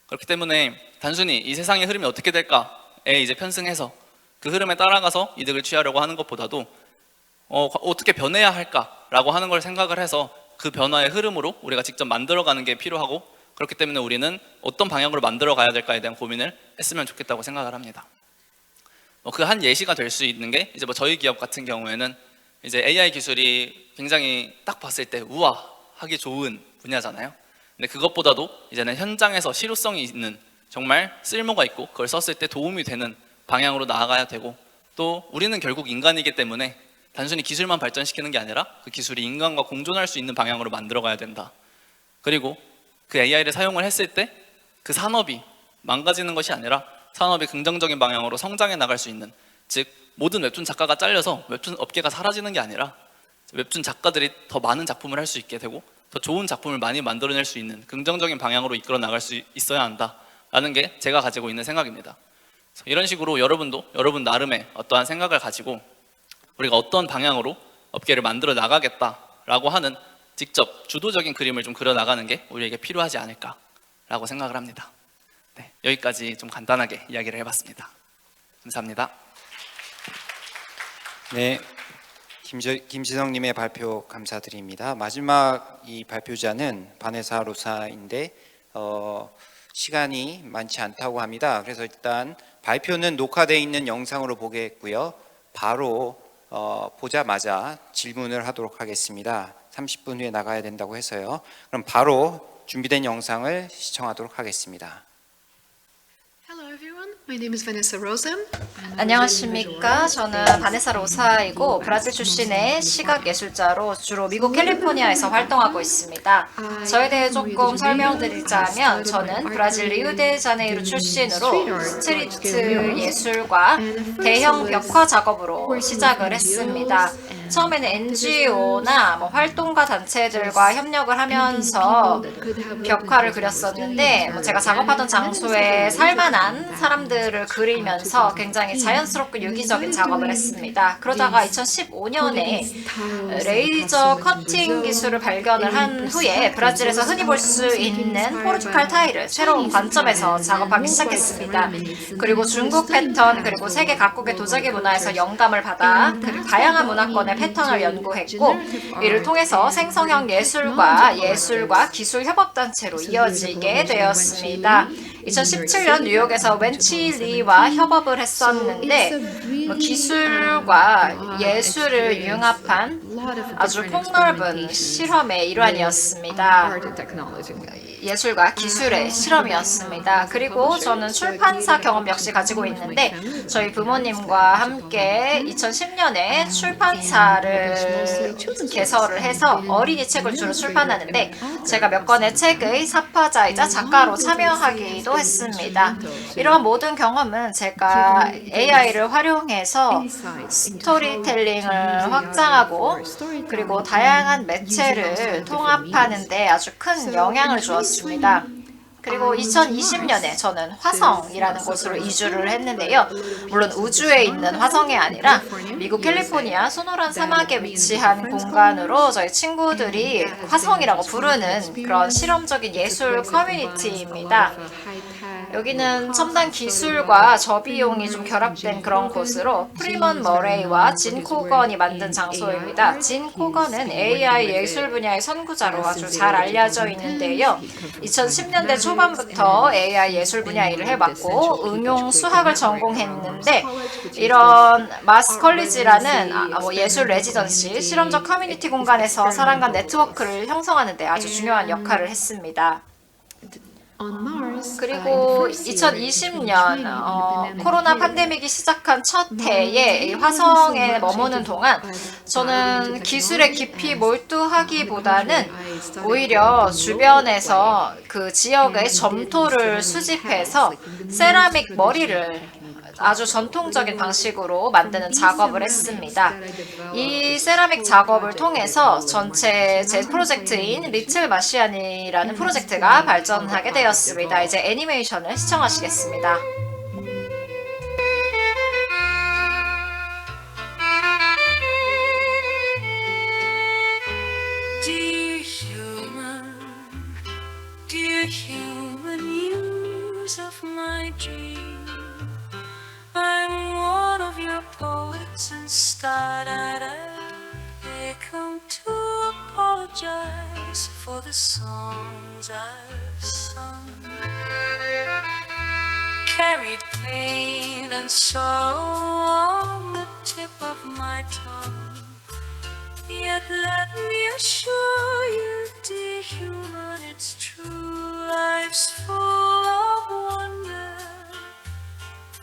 그렇기 때문에 단순히 이 세상의 흐름이 어떻게 될까에 이제 편승해서 그 흐름에 따라가서 이득을 취하려고 하는 것보다도 어떻게 변해야 할까라고 하는 걸 생각을 해서 그 변화의 흐름으로 우리가 직접 만들어가는 게 필요하고 그렇기 때문에 우리는 어떤 방향으로 만들어 가야 될까에 대한 고민을 했으면 좋겠다고 생각을 합니다. 그 한 예시가 될 수 있는 게 이제 저희 기업 같은 경우에는 이제 AI 기술이 굉장히 딱 봤을 때 우와 하기 좋은 분야잖아요. 근데 그것보다도 이제는 현장에서 실효성이 있는 정말 쓸모가 있고 그걸 썼을 때 도움이 되는 방향으로 나아가야 되고 또 우리는 결국 인간이기 때문에 단순히 기술만 발전시키는 게 아니라 그 기술이 인간과 공존할 수 있는 방향으로 만들어 가야 된다. 그리고 그 AI를 사용을 했을 때 그 산업이 망가지는 것이 아니라 산업이 긍정적인 방향으로 성장해 나갈 수 있는, 즉 모든 웹툰 작가가 잘려서 웹툰 업계가 사라지는 게 아니라 웹툰 작가들이 더 많은 작품을 할 수 있게 되고 더 좋은 작품을 많이 만들어낼 수 있는 긍정적인 방향으로 이끌어 나갈 수 있어야 한다라는 게 제가 가지고 있는 생각입니다. 이런 식으로 여러분도 여러분 나름의 어떠한 생각을 가지고 우리가 어떤 방향으로 업계를 만들어 나가겠다라고 하는 직접 주도적인 그림을 좀 그려 나가는 게 우리에게 필요하지 않을까라고 생각을 합니다. 네, 여기까지 좀 간단하게 이야기를 해봤습니다. 감사합니다. 네, 김지성님의 발표 감사드립니다. 마지막 이 발표자는 바네사 로사인데 시간이 많지 않다고 합니다. 그래서 일단 발표는 녹화되어 있는 영상으로 보겠고요. 바로 보자마자 질문을 하도록 하겠습니다. 30분 후에 나가야 된다고 해서요. 그럼 바로 준비된 영상을 시청하도록 하겠습니다. Hello everyone, my name is Vanessa Rosa. 안녕하십니까. 저는 바네사 로사이고 브라질 출신의 시각예술자로 주로 미국 캘리포니아에서 활동하고 있습니다. 저에 대해 조금 설명드리자면 저는 브라질 리우데자네이루 출신으로 스트리트 예술과 대형 벽화 작업으로 시작을 했습니다. 처음에는 NGO나 활동가 단체들과 협력을 하면서 벽화를 그렸었는데 제가 작업하던 장소에 살만한 사람들을 그리면서 굉장히 자연스럽고 유기적인 작업을 했습니다. 그러다가 2015년에 레이저 커팅 기술을 발견을 한 후에 브라질에서 흔히 볼 수 있는 포르투갈 타일을 새로운 관점에서 작업하기 시작했습니다. 그리고 중국 패턴 그리고 세계 각국의 도자기 문화에서 영감을 받아 다양한 문화권의 패턴을 연구했고 이를 통해서 생성형 예술과 기술 협업단체로 이어지게 되었습니다. 2017년 뉴욕에서 웬치 리와 협업을 했었는데 기술과 예술을 융합한 아주 폭넓은 실험의 일환이었습니다. 예술과 기술의 실험이었습니다. 그리고 저는 출판사 경험 역시 가지고 있는데 저희 부모님과 함께 2010년에 출판사를 개설을 해서 어린이 책을 주로 출판하는데 제가 몇 권의 책의 사파자이자 작가로 참여하기도 했습니다. 이러한 모든 경험은 제가 AI를 활용해서 스토리텔링을 확장하고 그리고 다양한 매체를 통합하는 데 아주 큰 영향을 주었습니다. 그리고 2020년에 저는 화성이라는 곳으로 이주를 했는데요. 물론 우주에 있는 화성이 아니라 미국 캘리포니아 소노란 사막에 위치한 공간으로 저희 친구들이 화성이라고 부르는 그런 실험적인 예술 커뮤니티입니다. 여기는 첨단 기술과 저비용이 좀 결합된 그런 곳으로 프리먼 머레이와 진 코건이 만든 장소입니다. 진 코건은 AI 예술 분야의 선구자로 아주 잘 알려져 있는데요. 2010년대 초반부터 AI 예술 분야 일을 해봤고 응용 수학을 전공했는데 이런 마스 컬리지라는 예술 레지던시 실험적 커뮤니티 공간에서 사람 간 네트워크를 형성하는 데 아주 중요한 역할을 했습니다. 그리고 2020년 코로나 팬데믹이 시작한 첫 해에 화성에 머무는 동안 저는 기술에 깊이 몰두하기보다는 오히려 주변에서 그 지역의 점토를 수집해서 세라믹 머리를 아주 전통적인 방식으로 만드는 작업을 했습니다. 이 세라믹 작업을 통해서 전체 제 프로젝트인 리틀 마시안이라는 프로젝트가 발전하게 되었습니다. 이제 애니메이션을 시청하시겠습니다. Dear human muse of my dream, I'm one of your poets and I come to apologize for the songs I've sung. Carried pain and sorrow on the tip of my tongue. Yet let me assure you, dear human, it's true. Life's full of wonder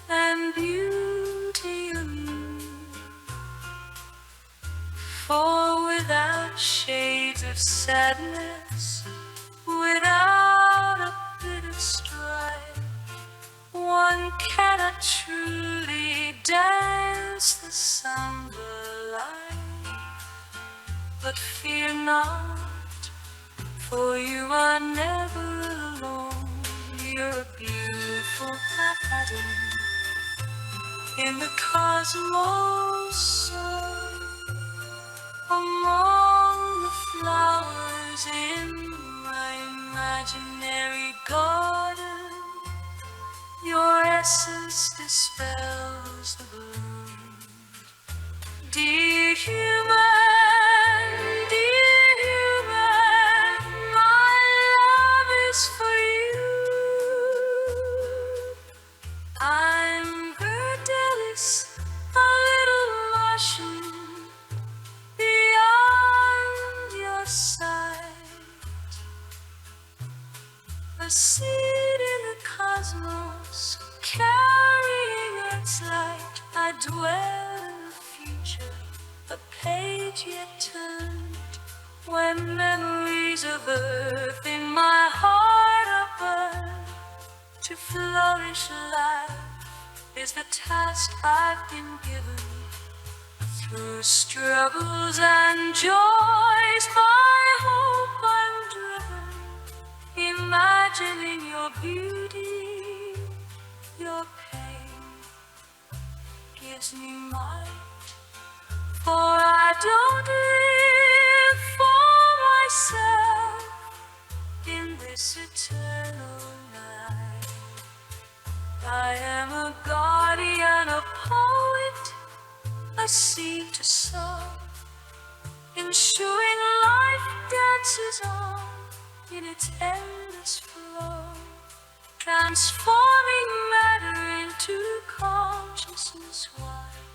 and beauty anew. For without shades of sadness, without a bit of strife, one cannot truly dance the samba life. But fear not, for you are never alone. You're a beautiful pattern in the cosmos, among the flowers in my imaginary garden. Your essence dispels the gloom. Dear human, dear human, my love is for you. I'm Verdelis, a little Martian beyond your sight, a seed in the cosmos carrying its light. I dwell in the future, a page yet turned, when memories of earth in my heart are burned. To flourish life is the task I've been given. Through struggles and joys, my hope I'm driven, imagining your beauty, your pain gives me might. For I don't live for myself in this eternal night. I am a guardian, a poet, a seed to sow, ensuring life dances on in its endless flow, transforming matter into consciousness wide,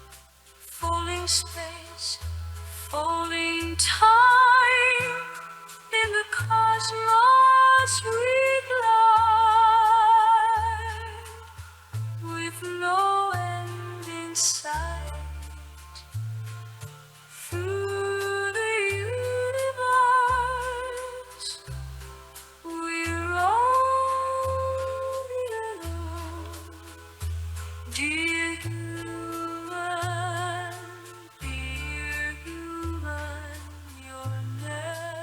filling space, unfolding time in the cosmos we glide with no end in sight through the universe. We're only alone, dear human, you're never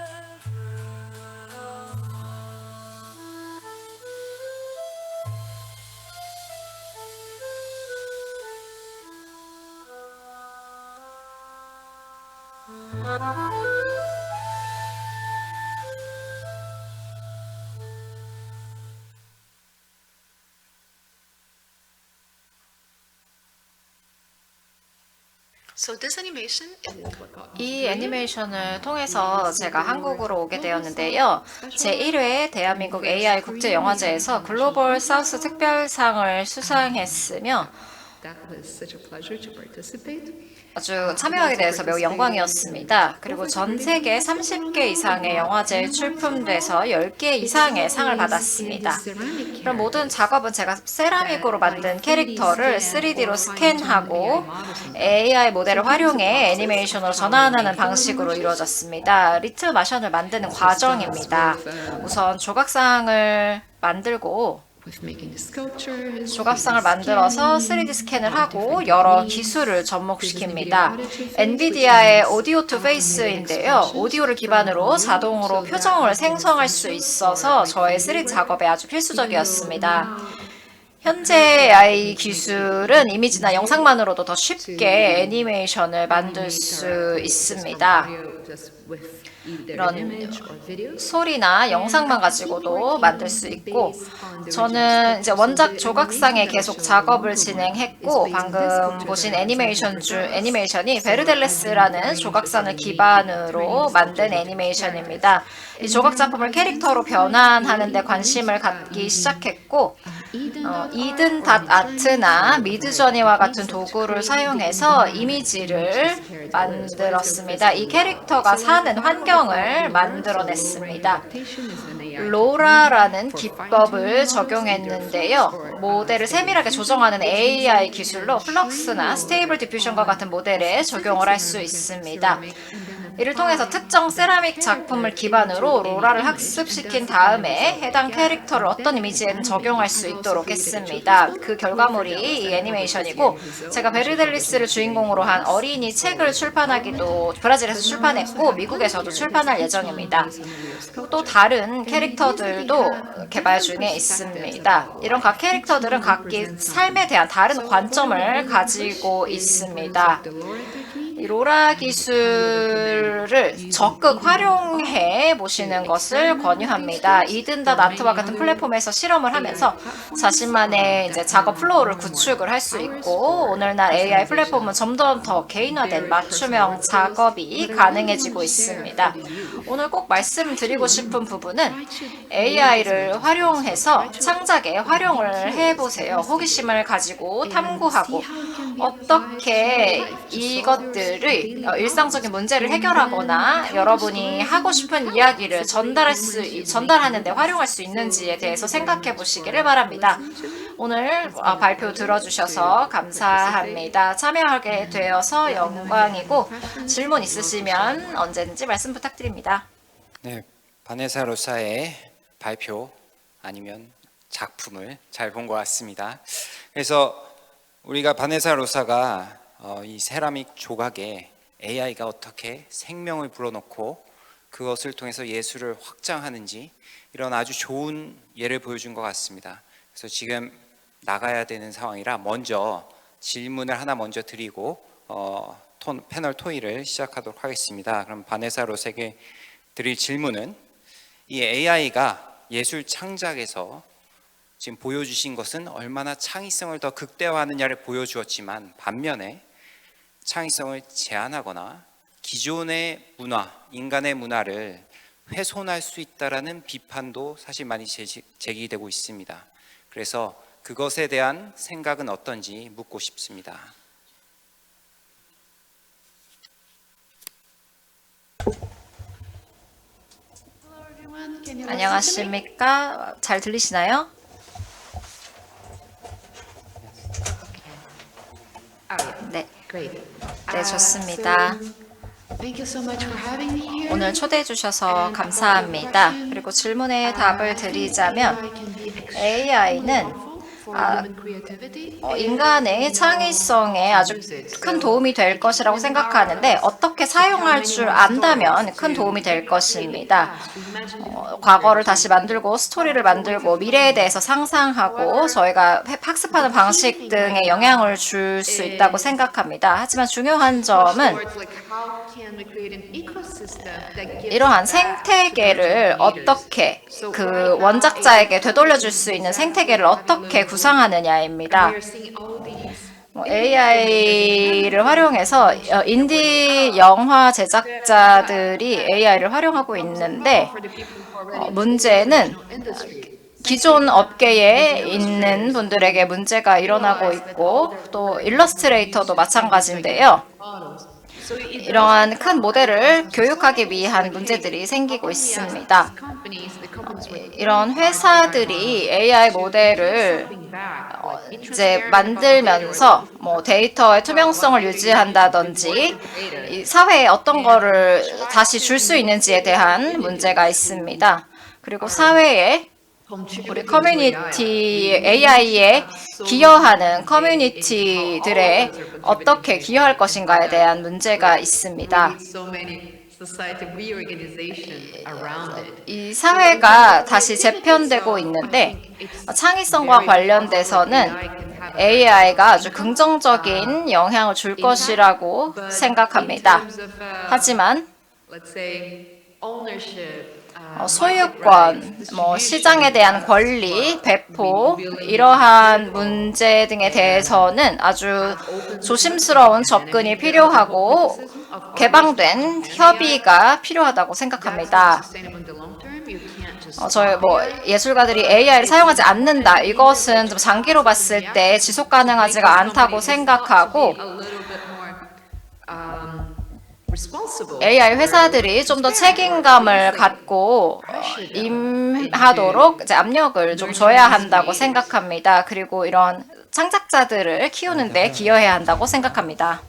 So this animation is what got me. 이 애니메이션을 통해서 제가 한국으로 오게 되었는데요. 제1회 대한민국 AI 국제영화제에서 글로벌 사우스 특별상을 수상했으며 That was such a pleasure to participate. 아주 참여하게 돼서 매우 영광이었습니다. 그리고 전 세계 30개 이상의 영화제에 출품돼서 10개 이상의 상을 받았습니다. 그럼 모든 작업은 제가 세라믹으로 만든 캐릭터를 3D로 스캔하고 AI 모델을 활용해 애니메이션으로 전환하는 방식으로 이루어졌습니다. 리틀 마션을 만드는 과정입니다. 우선 조각상을 만들고 With making the sculptures, 조각상을 만들어서 3D 스캔을 하고 여러 기술을 접목시킵니다. 엔비디아의 오디오 투 페이스인데요. 오디오를 기반으로 자동으로 표정을 생성할 수 있어서 저의 3D 작업에 아주 필수적이었습니다. 현재 AI 기술은 이미지나 영상만으로도 더 쉽게 애니메이션을 만들 수 있습니다. just with either 이런 an image or video. 소리나 영상만 가지고도 만들 수 있고 저는 이제 원작 조각상에 계속 작업을 진행했고 방금 보신 애니메이션이 베르델레스라는 조각상을 기반으로 만든 애니메이션입니다. 이 조각 작품을 캐릭터로 변환하는 데 관심을 갖기 시작했고 이든 닷 아트나 미드저니와 같은 도구를 사용해서 이미지를 만들었습니다. 이 캐릭터가 사는 환경을 만들어냈습니다. 로라라는 기법을 적용했는데요. 모델을 세밀하게 조정하는 AI 기술로 플럭스나 스테이블 디퓨션과 같은 모델에 적용을 할 수 있습니다. 이를 통해서 특정 세라믹 작품을 기반으로 로라를 학습시킨 다음에 해당 캐릭터를 어떤 이미지에는 적용할 수 있도록 했습니다. 그 결과물이 이 애니메이션이고 제가 베르델리스를 주인공으로 한 어린이 책을 출판하기도 브라질에서 출판했고 미국에서도 출판할 예정입니다. 또 다른 캐릭터들도 개발 중에 있습니다. 이런 각 캐릭터들은 각기 삶에 대한 다른 관점을 가지고 있습니다. 이 로라 기술을 적극 활용해 보시는 것을 권유합니다. 이든닷 아트와 같은 플랫폼에서 실험을 하면서 자신만의 이제 작업 플로우를 구축을 할 수 있고 오늘날 AI 플랫폼은 점점 더 개인화된 맞춤형 작업이 가능해지고 있습니다. 오늘 꼭 말씀드리고 싶은 부분은 AI를 활용해서 창작에 활용을 해보세요. 호기심을 가지고 탐구하고 어떻게 이것들의 일상적인 문제를 해결하거나 여러분이 하고 싶은 이야기를 전달하는 데 활용할 수 있는지에 대해서 생각해 보시기를 바랍니다. 오늘 발표 들어주셔서 감사합니다. 참여하게 되어서 영광이고 질문 있으시면 언제든지 말씀 부탁드립니다. 네, 바네사 로사의 발표 아니면 작품을 잘 본 것 같습니다. 그래서 우리가 바네사 로사가 이 세라믹 조각에 AI가 어떻게 생명을 불어넣고 그것을 통해서 예술을 확장하는지 이런 아주 좋은 예를 보여준 것 같습니다. 그래서 지금 나가야 되는 상황이라 먼저 질문을 하나 먼저 드리고 패널 토의를 시작하도록 하겠습니다. 그럼 바네사 로사에게 드릴 질문은 이 AI가 예술 창작에서 지금 보여주신 것은 얼마나 창의성을 더 극대화하느냐를 보여주었지만 반면에 창의성을 제한하거나 기존의 문화, 인간의 문화를 훼손할 수 있다라는 비판도 사실 많이 제기되고 있습니다. 그래서 그것에 대한 생각은 어떤지 묻고 싶습니다. Everyone, can you listen to me? 안녕하십니까? 잘 들리시나요? 네, Great. 네 좋습니다. Thank you so much for having me here. 오늘 초대해 주셔서 감사합니다. 그리고 질문에 답을 드리자면 AI는 인간의 창의성에 아주 큰 도움이 될 것이라고 생각하는데 어떻게 사용할 줄 안다면 큰 도움이 될 것입니다. 과거를 다시 만들고 스토리를 만들고 미래에 대해서 상상하고 저희가 학습하는 방식 등에 영향을 줄 수 있다고 생각합니다. 하지만 중요한 점은 이러한 생태계를 어떻게 그 원작자에게 되돌려줄 수 있는 생태계를 어떻게 구상하느냐입니다. AI를 활용해서 인디 영화 제작자들이 AI를 활용하고 있는데 문제는 기존 업계에 있는 분들에게 문제가 일어나고 있고 또 일러스트레이터도 마찬가지인데요. 이러한 큰 모델을 교육하기 위한 문제들이 생기고 있습니다. 이런 회사들이 AI 모델을 이제 만들면서 뭐 데이터의 투명성을 유지한다든지 이 사회에 어떤 거를 다시 줄 수 있는지에 대한 문제가 있습니다. 그리고 사회에 우리 커뮤니티 AI에 기여하는 커뮤니티들에 어떻게 기여할 것인가에 대한 문제가 있습니다. 이 사회가 다시 재편되고 있는데 창의성과 관련돼서는 AI가 아주 긍정적인 영향을 줄 것이라고 생각합니다. 하지만 소유권, 시장에 대한 권리, 배포 이러한 문제 등에 대해서는 아주 조심스러운 접근이 필요하고 개방된 협의가 필요하다고 생각합니다. 저희 예술가들이 AI를 사용하지 않는다. 이것은 좀 장기로 봤을 때 지속 가능하지가 않다고 생각하고 AI 회사들이 좀 더 책임감을 갖고 임하도록 이제 압력을 좀 줘야 한다고 생각합니다. 그리고 이런 창작자들을 키우는데 기여해야 한다고 생각합니다.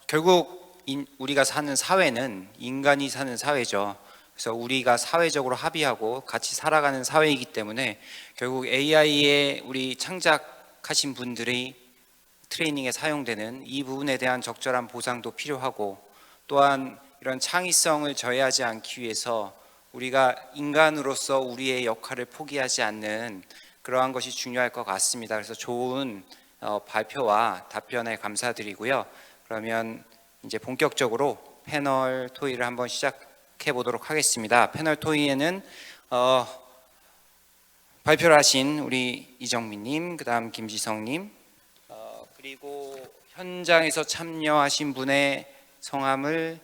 결국 우리가 사는 사회는 인간이 사는 사회죠. 그래서 우리가 사회적으로 합의하고 같이 살아가는 사회이기 때문에 결국 AI에 우리 창작하신 분들이 트레이닝에 사용되는 이 부분에 대한 적절한 보상도 필요하고 또한 이런 창의성을 저해하지 않기 위해서 우리가 인간으로서 우리의 역할을 포기하지 않는 그러한 것이 중요할 것 같습니다. 그래서 좋은 발표와 답변에 감사드리고요. 그러면 이제 본격적으로 패널 토의를 한번 시작해 보도록 하겠습니다. 패널 토의에는 발표를 하신 우리 이정민님, 그다음 김지성님, 그리고 현장에서 참여하신 분의 성함을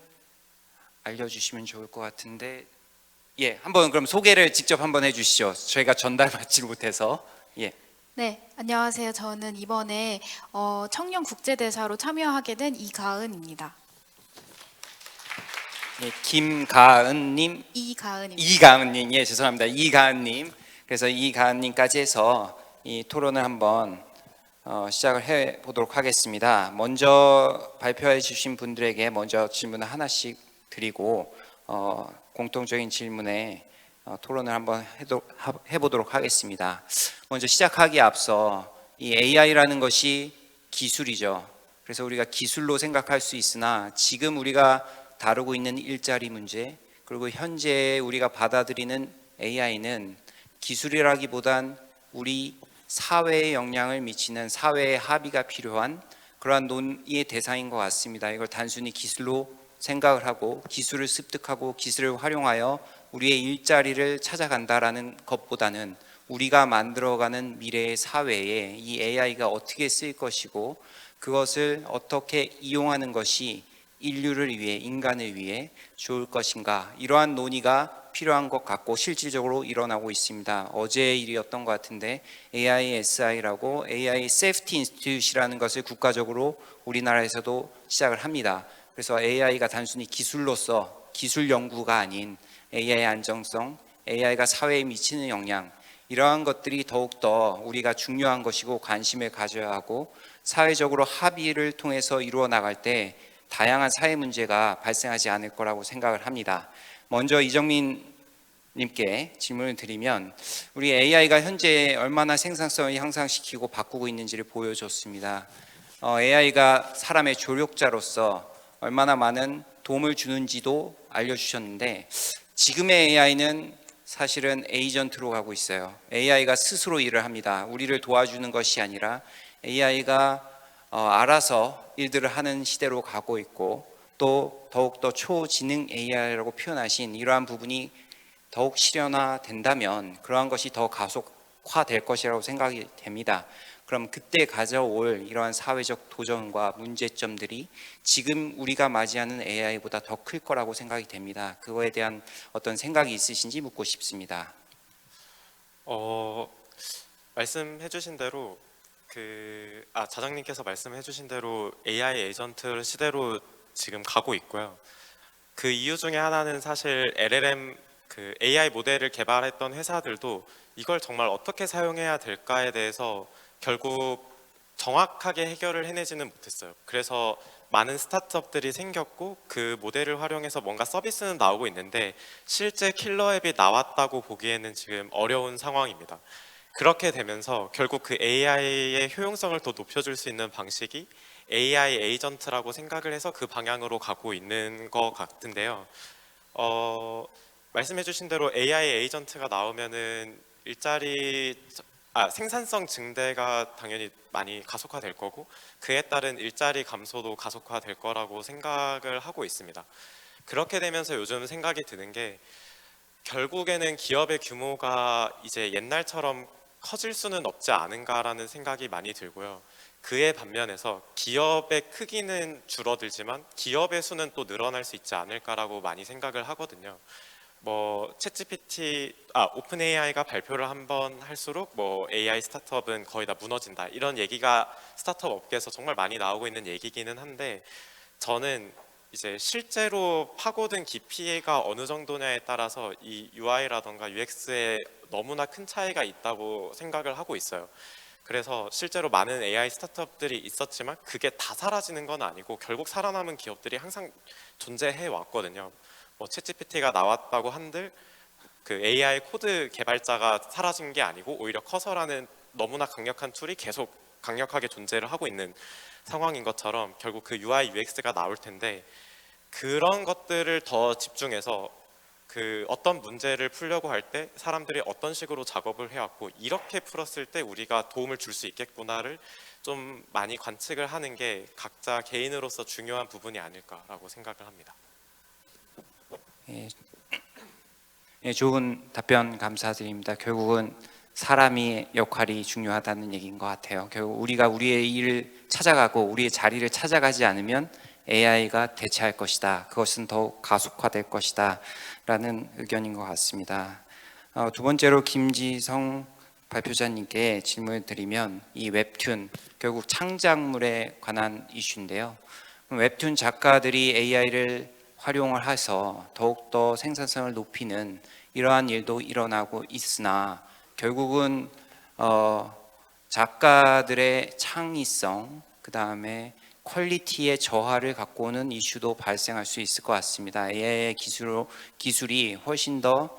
알려주시면 좋을 것 같은데, 한번 그럼 소개를 직접 한번 해주시죠. 저희가 전달받지 못해서. 네, 안녕하세요. 저는 이번에 청년 국제대사로 참여하게 된 이가은입니다. 김가은님, 이가은입니다. 이가은님, 죄송합니다. 이가은님. 그래서 이가은님까지 해서 이 토론을 한번 시작을 해 보도록 하겠습니다. 먼저 발표해 주신 분들에게 먼저 질문을 하나씩 드리고 공통적인 질문에 토론을 한번 해보도록 하겠습니다. 먼저 시작하기에 앞서 이 AI라는 것이 기술이죠. 그래서 우리가 기술로 생각할 수 있으나 지금 우리가 다루고 있는 일자리 문제 그리고 현재 우리가 받아들이는 AI는 기술이라기보단 우리 사회에 영향을 미치는 사회의 합의가 필요한 그러한 논의의 대상인 것 같습니다. 이걸 단순히 기술로 생각을 하고 기술을 습득하고 기술을 활용하여 우리의 일자리를 찾아간다라는 것보다는 우리가 만들어가는 미래의 사회에 이 AI가 어떻게 쓰일 것이고 그것을 어떻게 이용하는 것이 인류를 위해 인간을 위해 좋을 것인가 이러한 논의가 필요한 것 같고 실질적으로 일어나고 있습니다. 어제의 일이었던 것 같은데 AISI라고 AI Safety Institute이라는 것을 국가적으로 우리나라에서도 시작을 합니다. 그래서 AI가 단순히 기술로서 기술 연구가 아닌 AI 안정성, AI가 사회에 미치는 영향, 이러한 것들이 더욱더 우리가 중요한 것이고 관심을 가져야 하고 사회적으로 합의를 통해서 이루어 나갈 때 다양한 사회 문제가 발생하지 않을 거라고 생각을 합니다. 먼저 이정민 님께 질문을 드리면 우리 AI가 현재 얼마나 생산성을 향상시키고 바꾸고 있는지를 보여줬습니다. AI가 사람의 조력자로서 얼마나 많은 도움을 주는지도 알려주셨는데 지금의 AI는 사실은 에이전트로 가고 있어요. AI가 스스로 일을 합니다. 우리를 도와주는 것이 아니라 AI가 알아서 일들을 하는 시대로 가고 있고 또 더욱더 초지능 AI라고 표현하신 이러한 부분이 더욱 실현화된다면 그러한 것이 더 가속화될 것이라고 생각이 됩니다. 그럼 그때 가져올 이러한 사회적 도전과 문제점들이 지금 우리가 맞이하는 AI보다 더 클 거라고 생각이 됩니다. 그거에 대한 어떤 생각이 있으신지 묻고 싶습니다. 말씀해주신 대로 자장님께서 말씀해주신 대로 AI 에이전트 시대로 지금 가고 있고요. 그 이유 중에 하나는 사실 LLM AI 모델을 개발했던 회사들도 이걸 정말 어떻게 사용해야 될까에 대해서 결국 정확하게 해결을 해내지는 못했어요. 그래서 많은 스타트업들이 생겼고 그 모델을 활용해서 뭔가 서비스는 나오고 있는데 실제 킬러 앱이 나왔다고 보기에는 지금 어려운 상황입니다. 그렇게 되면서 결국 그 AI의 효용성을 더 높여줄 수 있는 방식이 AI 에이전트라고 생각을 해서 그 방향으로 가고 있는 것 같은데요. 말씀해주신 대로 AI 에이전트가 나오면은 생산성 증대가 당연히 많이 가속화될 거고 그에 따른 일자리 감소도 가속화될 거라고 생각을 하고 있습니다. 그렇게 되면서 요즘 생각이 드는 게 결국에는 기업의 규모가 이제 옛날처럼 커질 수는 없지 않은가라는 생각이 많이 들고요. 그에 반면에서 기업의 크기는 줄어들지만 기업의 수는 또 늘어날 수 있지 않을까라고 많이 생각을 하거든요. 오픈 AI가 발표를 한번 할수록 AI 스타트업은 거의 다 무너진다 이런 얘기가 스타트업 업계에서 정말 많이 나오고 있는 얘기기는 한데 저는 이제 실제로 파고든 깊이가 어느 정도냐에 따라서 이 UI라던가 UX에 너무나 큰 차이가 있다고 생각을 하고 있어요. 그래서 실제로 많은 AI 스타트업들이 있었지만 그게 다 사라지는 건 아니고 결국 살아남은 기업들이 항상 존재해 왔거든요. 챗GPT가 나왔다고 한들 그 AI 코드 개발자가 사라진 게 아니고 오히려 커서라는 너무나 강력한 툴이 계속 강력하게 존재를 하고 있는 상황인 것처럼 결국 그 UI, UX가 나올 텐데 그런 것들을 더 집중해서 그 어떤 문제를 풀려고 할 때 사람들이 어떤 식으로 작업을 해왔고 이렇게 풀었을 때 우리가 도움을 줄 수 있겠구나를 좀 많이 관측을 하는 게 각자 개인으로서 중요한 부분이 아닐까라고 생각을 합니다. 좋은 답변 감사드립니다. 결국은 사람의 역할이 중요하다는 얘기인 것 같아요. 결국 우리가 우리의 일을 찾아가고 우리의 자리를 찾아가지 않으면 AI가 대체할 것이다. 그것은 더욱 가속화될 것이다. 라는 의견인 것 같습니다. 두 번째로 김지성 발표자님께 질문을 드리면 이 웹툰, 결국 창작물에 관한 이슈인데요. 웹툰 작가들이 AI를 활용을 해서 더욱더 생산성을 높이는 이러한 일도 일어나고 있으나 결국은 작가들의 창의성, 그 다음에 퀄리티의 저하를 갖고 오는 이슈도 발생할 수 있을 것 같습니다. AI 기술이 훨씬 더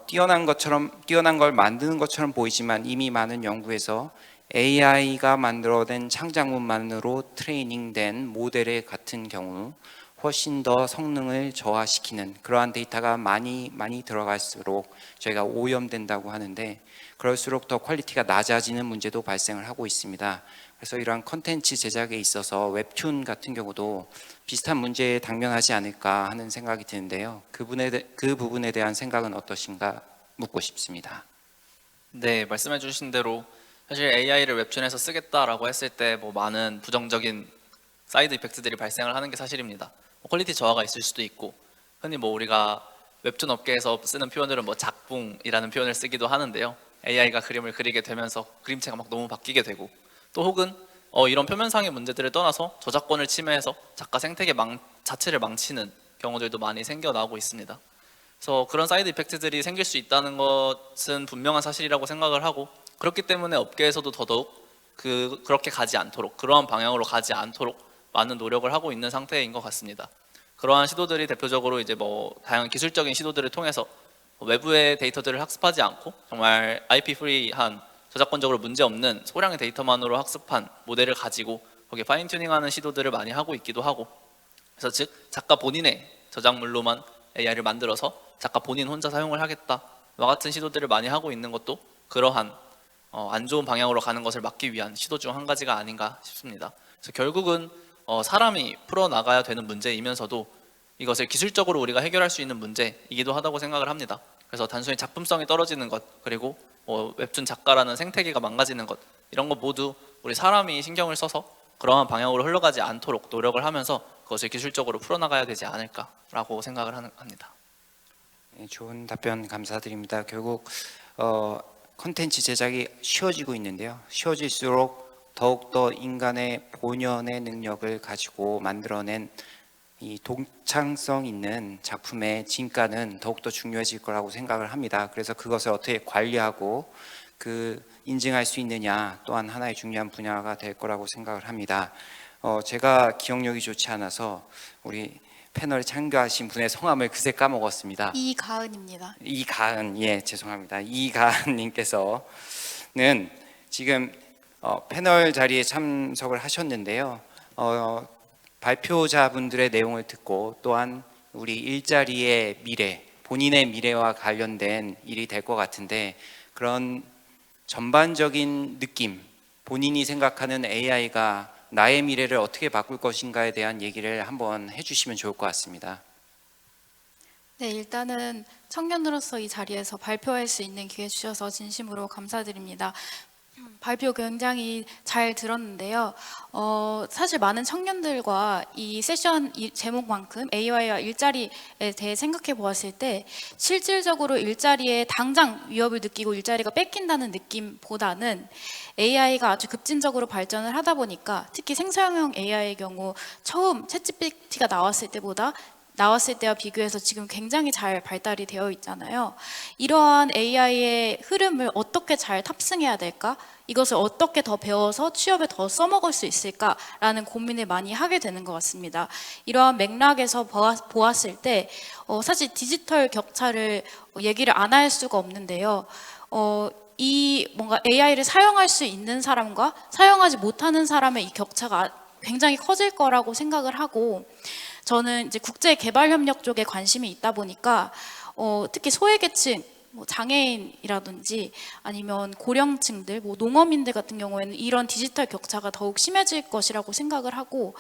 뛰어난 걸 만드는 것처럼 보이지만 이미 많은 연구에서 AI가 만들어낸 창작물만으로 트레이닝된 모델의 같은 경우 훨씬 더 성능을 저하시키는 그러한 데이터가 많이 들어갈수록 저희가 오염된다고 하는데 그럴수록 더 퀄리티가 낮아지는 문제도 발생을 하고 있습니다. 그래서 이러한 컨텐츠 제작에 있어서 웹툰 같은 경우도 비슷한 문제에 당면하지 않을까 하는 생각이 드는데요. 그 부분에 대한 생각은 어떠신가 묻고 싶습니다. 네, 말씀해 주신 대로 사실 AI를 웹툰에서 쓰겠다라고 했을 때 많은 부정적인 사이드 이펙트들이 발생을 하는 게 사실입니다. 퀄리티 저하가 있을 수도 있고 흔히 우리가 웹툰 업계에서 쓰는 표현으로 작붕이라는 표현을 쓰기도 하는데요. AI가 그림을 그리게 되면서 그림체가 너무 바뀌게 되고 또 혹은 이런 표면상의 문제들을 떠나서 저작권을 침해해서 작가 생태계 자체를 망치는 경우들도 많이 생겨나고 있습니다. 그래서 그런 사이드 이펙트들이 생길 수 있다는 것은 분명한 사실이라고 생각을 하고, 그렇기 때문에 업계에서도 더더욱 그렇게 가지 않도록, 그러한 방향으로 가지 않도록 많은 노력을 하고 있는 상태인 것 같습니다. 그러한 시도들이 대표적으로 이제 뭐 다양한 기술적인 시도들을 통해서 외부의 데이터들을 학습하지 않고 정말 IP 프리한, 저작권적으로 문제 없는 소량의 데이터만으로 학습한 모델을 가지고 거기에 파인 튜닝하는 시도들을 많이 하고 있기도 하고, 그래서 즉 작가 본인의 저작물로만 AI를 만들어서 작가 본인 혼자 사용을 하겠다와 같은 시도들을 많이 하고 있는 것도 그러한 안 좋은 방향으로 가는 것을 막기 위한 시도 중 한 가지가 아닌가 싶습니다. 그래서 결국은 사람이 풀어나가야 되는 문제이면서도 이것을 기술적으로 우리가 해결할 수 있는 문제이기도 하다고 생각을 합니다. 그래서 단순히 작품성이 떨어지는 것, 그리고 웹툰 작가라는 생태계가 망가지는 것, 이런 것 모두 우리 사람이 신경을 써서 그러한 방향으로 흘러가지 않도록 노력을 하면서 그것을 기술적으로 풀어나가야 되지 않을까라고 생각을 합니다. 네, 좋은 답변 감사드립니다. 결국 콘텐츠 제작이 쉬워지고 있는데요. 쉬워질수록 더욱더 인간의 본연의 능력을 가지고 만들어낸 이 독창성 있는 작품의 진가는 더욱더 중요해질 거라고 생각을 합니다. 그래서 그것을 어떻게 관리하고 인증할 수 있느냐 또한 하나의 중요한 분야가 될 거라고 생각을 합니다. 제가 기억력이 좋지 않아서 우리 패널에 참가하신 분의 성함을 그새 까먹었습니다. 이가은입니다. 이가은, 예, 죄송합니다. 이가은님께서는 지금 패널 자리에 참석을 하셨는데요. 발표자분들의 내용을 듣고 또한 우리 일자리의 미래, 본인의 미래와 관련된 일이 될 것 같은데, 그런 전반적인 느낌, 본인이 생각하는 AI가 나의 미래를 어떻게 바꿀 것인가에 대한 얘기를 한번 해주시면 좋을 것 같습니다. 네, 일단은 청년으로서 이 자리에서 발표할 수 있는 기회 주셔서 진심으로 감사드립니다. 발표 굉장히 잘 들었는데요. 사실 많은 청년들과 이 세션 제목만큼 AI와 일자리에 대해 생각해 보았을 때 실질적으로 일자리에 당장 위협을 느끼고 일자리가 뺏긴다는 느낌보다는 AI가 아주 급진적으로 발전을 하다 보니까, 특히 생성형 AI의 경우 처음 챗GPT가 나왔을 때와 비교해서 지금 굉장히 잘 발달이 되어 있잖아요. 이러한 AI의 흐름을 어떻게 잘 탑승해야 될까? 이것을 어떻게 더 배워서 취업에 더 써먹을 수 있을까라는 고민을 많이 하게 되는 것 같습니다. 이러한 맥락에서 보았을 때 사실 디지털 격차를 얘기를 안 할 수가 없는데요. 이 뭔가 AI를 사용할 수 있는 사람과 사용하지 못하는 사람의 이 격차가 굉장히 커질 거라고 생각을 하고, 저는 이제 국제 개발 협력 쪽에 관심이 있다 보니까 특히 소외계층, 뭐 장애인이라든지 아니면 고령층들, 뭐 농어민들 같은 경우에는 이런 디지털 격차가 더욱 심해질 것이라고 생각을 하고,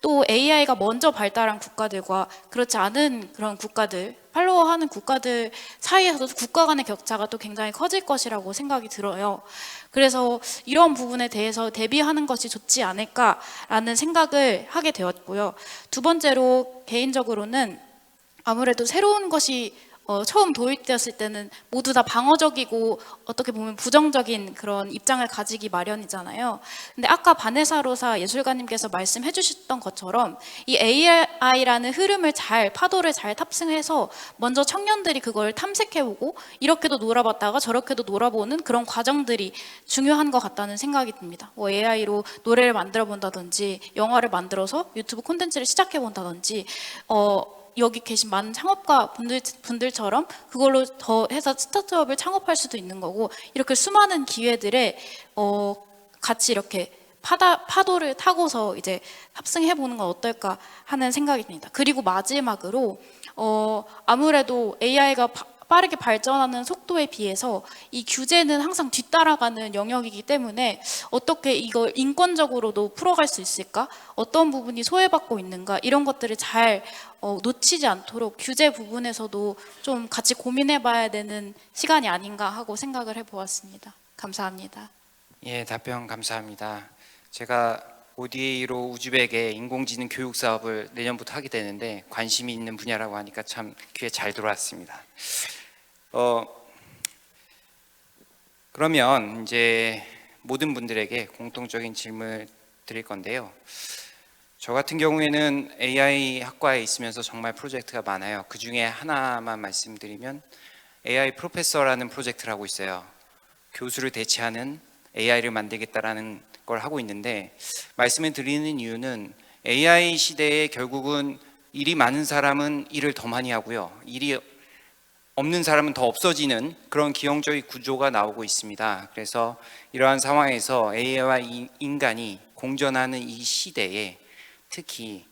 또 AI가 먼저 발달한 국가들과 그렇지 않은 그런 국가들, 팔로워하는 국가들 사이에서도 국가 간의 격차가 또 굉장히 커질 것이라고 생각이 들어요. 그래서 이런 부분에 대해서 대비하는 것이 좋지 않을까라는 생각을 하게 되었고요. 두 번째로 개인적으로는 아무래도 새로운 것이 처음 도입되었을 때는 모두 다 방어적이고 어떻게 보면 부정적인 그런 입장을 가지기 마련이잖아요. 근데 아까 바네사 로사 예술가님께서 말씀해 주셨던 것처럼 이 AI라는 흐름을 파도를 잘 탑승해서 먼저 청년들이 그걸 탐색해보고 이렇게도 놀아봤다가 저렇게도 놀아보는 그런 과정들이 중요한 것 같다는 생각이 듭니다. 뭐 AI로 노래를 만들어 본다든지 영화를 만들어서 유튜브 콘텐츠를 시작해 본다든지 여기 계신 많은 창업가 분들처럼 그걸로 더 해서 스타트업을 창업할 수도 있는 거고, 이렇게 수많은 기회들에 같이 이렇게 파도를 타고서 이제 탑승해 보는 건 어떨까 하는 생각이 듭니다. 그리고 마지막으로 아무래도 AI가 빠르게 발전하는 속도에 비해서 이 규제는 항상 뒤따라가는 영역이기 때문에 어떻게 이걸 인권적으로도 풀어갈 수 있을까? 어떤 부분이 소외받고 있는가? 이런 것들을 잘 놓치지 않도록 규제 부분에서도 좀 같이 고민해봐야 되는 시간이 아닌가 하고 생각을 해보았습니다. 감사합니다. 예, 답변 감사합니다. 제가 ODA로 우즈벡의 인공지능 교육 사업을 내년부터 하게 되는데 관심이 있는 분야라고 하니까 참 귀에 잘 들어왔습니다. 그러면 이제 모든 분들에게 공통적인 질문을 드릴 건데요. 저 같은 경우에는 AI 학과에 있으면서 정말 프로젝트가 많아요. 그 중에 하나만 말씀드리면 AI 프로페서라는 프로젝트를 하고 있어요. 교수를 대체하는 AI를 만들겠다라는 걸 하고 있는데, 말씀을 드리는 이유는 AI 시대에 결국은 일이 많은 사람은 일을 더 많이 하고요, 일이 없는 사람은 더 없어지는 그런 기형적인 구조가 나오고 있습니다. 그래서 이러한 상황에서 AI와 인간이 공존하는 이 시대에 특히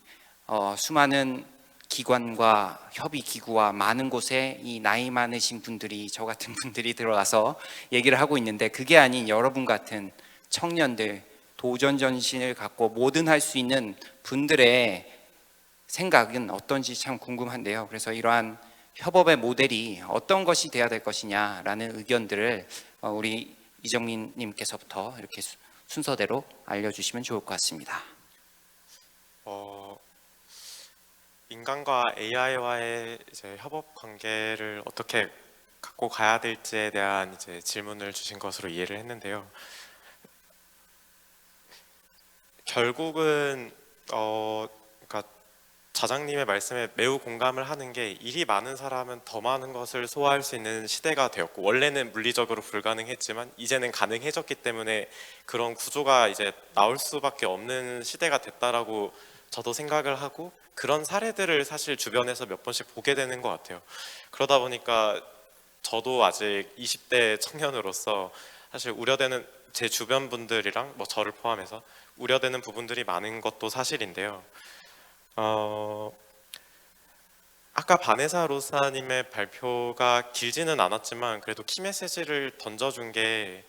수많은 기관과 협의기구와 많은 곳에 이 나이 많으신 분들이, 저 같은 분들이 들어가서 얘기를 하고 있는데, 그게 아닌 여러분 같은 청년들, 도전정신을 갖고 뭐든 할 수 있는 분들의 생각은 어떤지 참 궁금한데요. 그래서 이러한 협업의 모델이 어떤 것이 돼야 될 것이냐라는 의견들을 우리 이정민 님께서부터 이렇게 순서대로 알려주시면 좋을 것 같습니다. 인간과 AI와의 이제 협업 관계를 어떻게 갖고 가야 될지에 대한 이제 질문을 주신 것으로 이해를 했는데요. 결국은 그러니까 자장님의 말씀에 매우 공감을 하는 게, 일이 많은 사람은 더 많은 것을 소화할 수 있는 시대가 되었고, 원래는 물리적으로 불가능했지만 이제는 가능해졌기 때문에 그런 구조가 이제 나올 수밖에 없는 시대가 됐다라고 저도 생각을 하고, 그런 사례들을 사실 주변에서 몇 번씩 보게 되는 것 같아요. 그러다 보니까 저도 아직 20대 청년으로서 사실 우려되는, 제 주변 분들이랑 뭐 저를 포함해서 우려되는 부분들이 많은 것도 사실인데요. 아까 바네사 로사님의 발표가 길지는 않았지만 그래도 키메시지를 던져준 게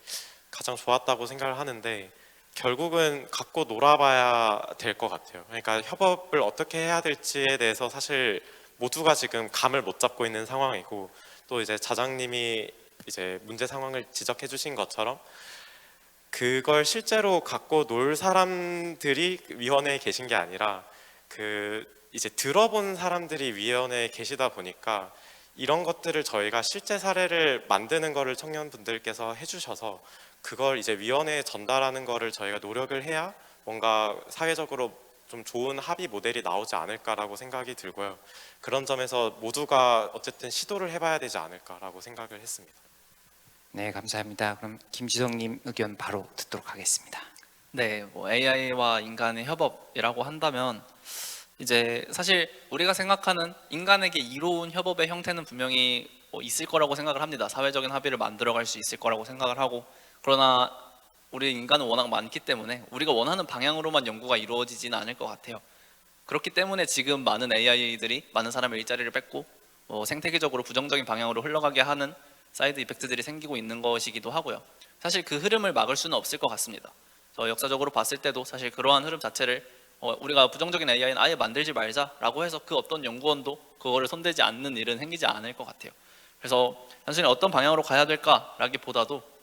가장 좋았다고 생각을 하는데, 결국은 갖고 놀아봐야 될 것 같아요. 그러니까 협업을 어떻게 해야 될지에 대해서 사실 모두가 지금 감을 못 잡고 있는 상황이고, 또 이제 자장님이 이제 문제 상황을 지적해 주신 것처럼 그걸 실제로 갖고 놀 사람들이 위원회에 계신 게 아니라 이제 들어본 사람들이 위원회에 계시다 보니까, 이런 것들을 저희가 실제 사례를 만드는 거를 청년분들께서 해주셔서 그걸 이제 위원회에 전달하는 거를 저희가 노력을 해야 뭔가 사회적으로 좀 좋은 합의 모델이 나오지 않을까라고 생각이 들고요. 그런 점에서 모두가 어쨌든 시도를 해봐야 되지 않을까라고 생각을 했습니다. 네, 감사합니다. 그럼 김지성님 의견 바로 듣도록 하겠습니다. 네, 뭐 AI와 인간의 협업이라고 한다면 이제 사실 우리가 생각하는 인간에게 이로운 협업의 형태는 분명히 있을 거라고 생각을 합니다. 사회적인 합의를 만들어갈 수 있을 거라고 생각을 하고, 그러나 우리 인간은 워낙 많기 때문에 우리가 원하는 방향으로만 연구가 이루어지지는 않을 것 같아요. 그렇기 때문에 지금 많은 AI들이 많은 사람의 일자리를 뺏고 생태계적으로 부정적인 방향으로 흘러가게 하는 사이드 이펙트들이 생기고 있는 것이기도 하고요. 사실 그 흐름을 막을 수는 없을 것 같습니다. 역사적으로 봤을 때도 사실 그러한 흐름 자체를 우리가 부정적인 AI는 아예 만들지 말자라고 해서 그 어떤 연구원도 그거를 손대지 않는 일은 생기지 않을 것 같아요. 그래서 단순히 어떤 방향으로 가야 될까라기보다도,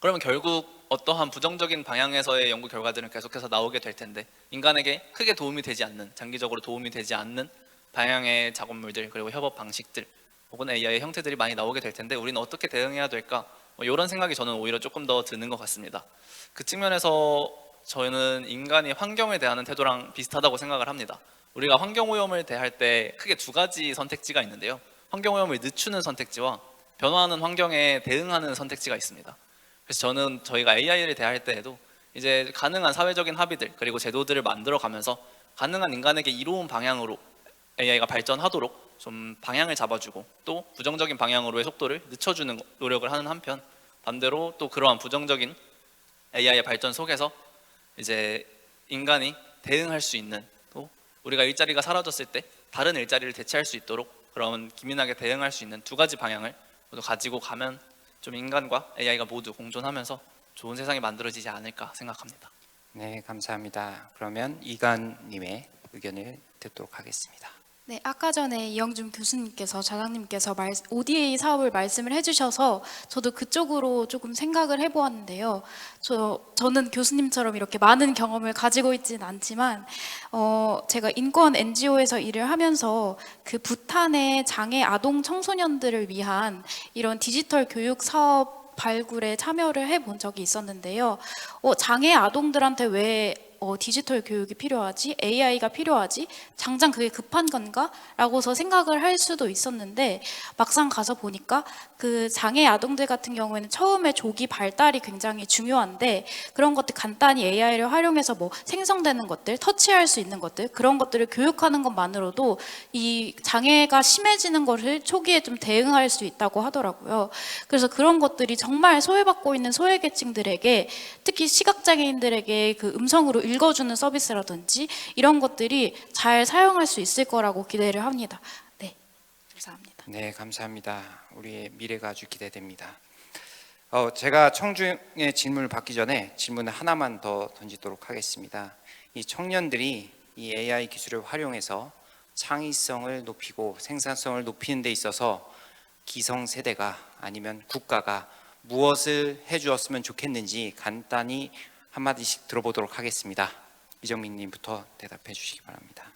그러면 결국 어떠한 부정적인 방향에서의 연구 결과들은 계속해서 나오게 될 텐데, 인간에게 크게 도움이 되지 않는, 장기적으로 도움이 되지 않는 방향의 작업물들, 그리고 협업 방식들 혹은 AI의 형태들이 많이 나오게 될 텐데, 우리는 어떻게 대응해야 될까? 이런 생각이 저는 오히려 조금 더 드는 것 같습니다. 그 측면에서 저는 인간이 환경에 대한 태도랑 비슷하다고 생각을 합니다. 우리가 환경오염을 대할 때 크게 두 가지 선택지가 있는데요. 환경오염을 늦추는 선택지와 변화하는 환경에 대응하는 선택지가 있습니다. 그래서 저는 저희가 AI를 대할 때에도 이제 가능한 사회적인 합의들 그리고 제도들을 만들어가면서 가능한 인간에게 이로운 방향으로 AI가 발전하도록 좀 방향을 잡아주고, 또 부정적인 방향으로의 속도를 늦춰주는 노력을 하는 한편, 반대로 또 그러한 부정적인 AI의 발전 속에서 이제 인간이 대응할 수 있는, 또 우리가 일자리가 사라졌을 때 다른 일자리를 대체할 수 있도록 그런 기민하게 대응할 수 있는 두 가지 방향을 모두 가지고 가면 좀 인간과 AI가 모두 공존하면서 좋은 세상이 만들어지지 않을까 생각합니다. 네, 감사합니다. 그러면 이관님의 의견을 듣도록 하겠습니다. 네, 아까 전에 이영준 교수님께서, 자장님께서 ODA 사업을 말씀을 해주셔서 저도 그쪽으로 조금 생각을 해보았는데요. 저는 교수님처럼 이렇게 많은 경험을 가지고 있지는 않지만 제가 인권 NGO에서 일을 하면서 그 부탄의 장애 아동 청소년들을 위한 이런 디지털 교육 사업 발굴에 참여를 해본 적이 있었는데요. 장애 아동들한테 왜 디지털 교육이 필요하지? AI가 필요하지? 당장 그게 급한 건가? 라고서 생각을 할 수도 있었는데 막상 가서 보니까 그 장애 아동들 같은 경우에는 처음에 조기 발달이 굉장히 중요한데 그런 것들 간단히 AI를 활용해서 뭐 생성되는 것들, 터치할 수 있는 것들 그런 것들을 교육하는 것만으로도 이 장애가 심해지는 것을 초기에 좀 대응할 수 있다고 하더라고요. 그래서 그런 것들이 정말 소외받고 있는 소외계층들에게 특히 시각장애인들에게 그 음성으로 읽어주는 서비스라든지 이런 것들이 잘 사용할 수 있을 거라고 기대를 합니다. 네, 감사합니다. 네, 감사합니다. 우리의 미래가 아주 기대됩니다. 제가 청중의 질문을 받기 전에 질문을 하나만 더 던지도록 하겠습니다. 이 청년들이 이 AI 기술을 활용해서 창의성을 높이고 생산성을 높이는 데 있어서 기성세대가 아니면 국가가 무엇을 해주었으면 좋겠는지 간단히 한마디씩 들어보도록 하겠습니다. 이정민 님부터 대답해 주시기 바랍니다.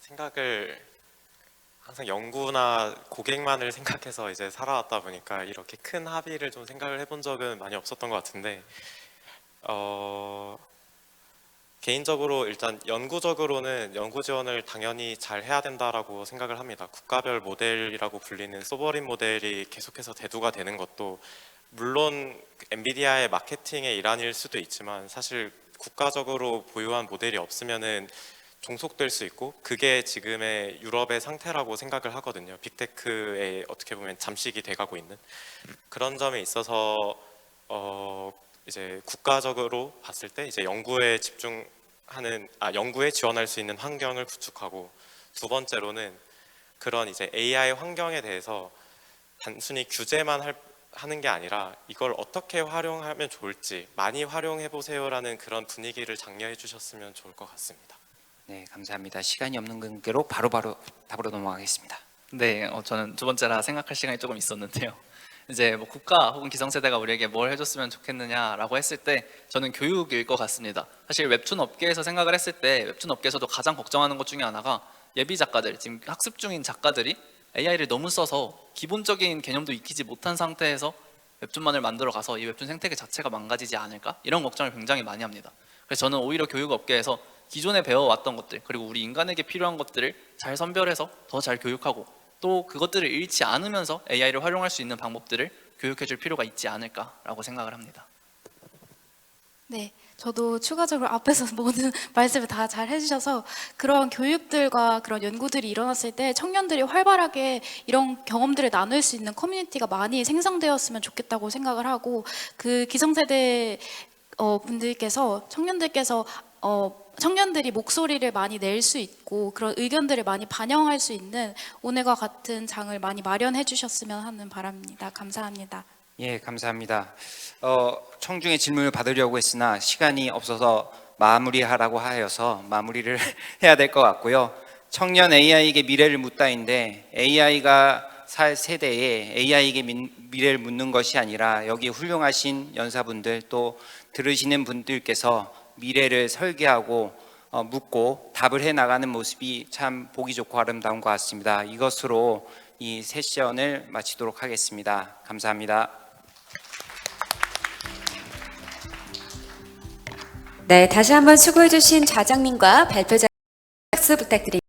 생각을 항상 연구나 고객만을 생각해서 이제 살아왔다 보니까 이렇게 큰 합의를 좀 생각을 해본 적은 많이 없었던 것 같은데 개인적으로 일단 연구적으로는 연구 지원을 당연히 잘 해야 된다라고 생각을 합니다. 국가별 모델이라고 불리는 소버린 모델이 계속해서 대두가 되는 것도 물론 엔비디아의 마케팅의 일환일 수도 있지만 사실 국가적으로 보유한 모델이 없으면은 종속될 수 있고 그게 지금의 유럽의 상태라고 생각을 하거든요. 빅테크에 어떻게 보면 잠식이 돼가고 있는 그런 점에 있어서 이제 국가적으로 봤을 때 이제 연구에 연구에 지원할 수 있는 환경을 구축하고 두 번째로는 그런 이제 AI 환경에 대해서 단순히 규제만 하는 게 아니라 이걸 어떻게 활용하면 좋을지 많이 활용해 보세요라는 그런 분위기를 장려해 주셨으면 좋을 것 같습니다. 네, 감사합니다. 시간이 없는 관계로 바로바로 답으로 넘어가겠습니다. 네, 저는 두 번째라 생각할 시간이 조금 있었는데요. 이제 뭐 국가 혹은 기성세대가 우리에게 뭘 해줬으면 좋겠느냐라고 했을 때 저는 교육일 것 같습니다. 사실 웹툰 업계에서 생각을 했을 때 웹툰 업계에서도 가장 걱정하는 것 중에 하나가 예비 작가들, 지금 학습 중인 작가들이 AI를 너무 써서 기본적인 개념도 익히지 못한 상태에서 웹툰만을 만들어 가서 이 웹툰 생태계 자체가 망가지지 않을까? 이런 걱정을 굉장히 많이 합니다. 그래서 저는 오히려 교육 업계에서 기존에 배워왔던 것들 그리고 우리 인간에게 필요한 것들을 잘 선별해서 더 잘 교육하고 또 그것들을 잃지 않으면서 AI를 활용할 수 있는 방법들을 교육해 줄 필요가 있지 않을까라고 생각을 합니다. 네, 저도 추가적으로 앞에서 모든 말씀을 다 잘 해주셔서 그런 교육들과 그런 연구들이 일어났을 때 청년들이 활발하게 이런 경험들을 나눌 수 있는 커뮤니티가 많이 생성되었으면 좋겠다고 생각을 하고 그 기성세대 분들께서 청년들이 목소리를 많이 낼 수 있고 그런 의견들을 많이 반영할 수 있는 오늘과 같은 장을 많이 마련해 주셨으면 하는 바람입니다. 감사합니다. 예, 감사합니다. 청중의 질문을 받으려고 했으나 시간이 없어서 마무리하라고 하여서 마무리를 해야 될 것 같고요. 청년 AI에게 미래를 묻다인데 AI가 살 세대에 AI에게 미래를 묻는 것이 아니라 여기 훌륭하신 연사분들 또 들으시는 분들께서 미래를 설계하고 묻고 답을 해나가는 모습이 참 보기 좋고 아름다운 것 같습니다. 이것으로 이 세션을 마치도록 하겠습니다. 감사합니다. 네, 다시 한번 수고해 주신 좌장님과 발표자 박수 부탁드립니다.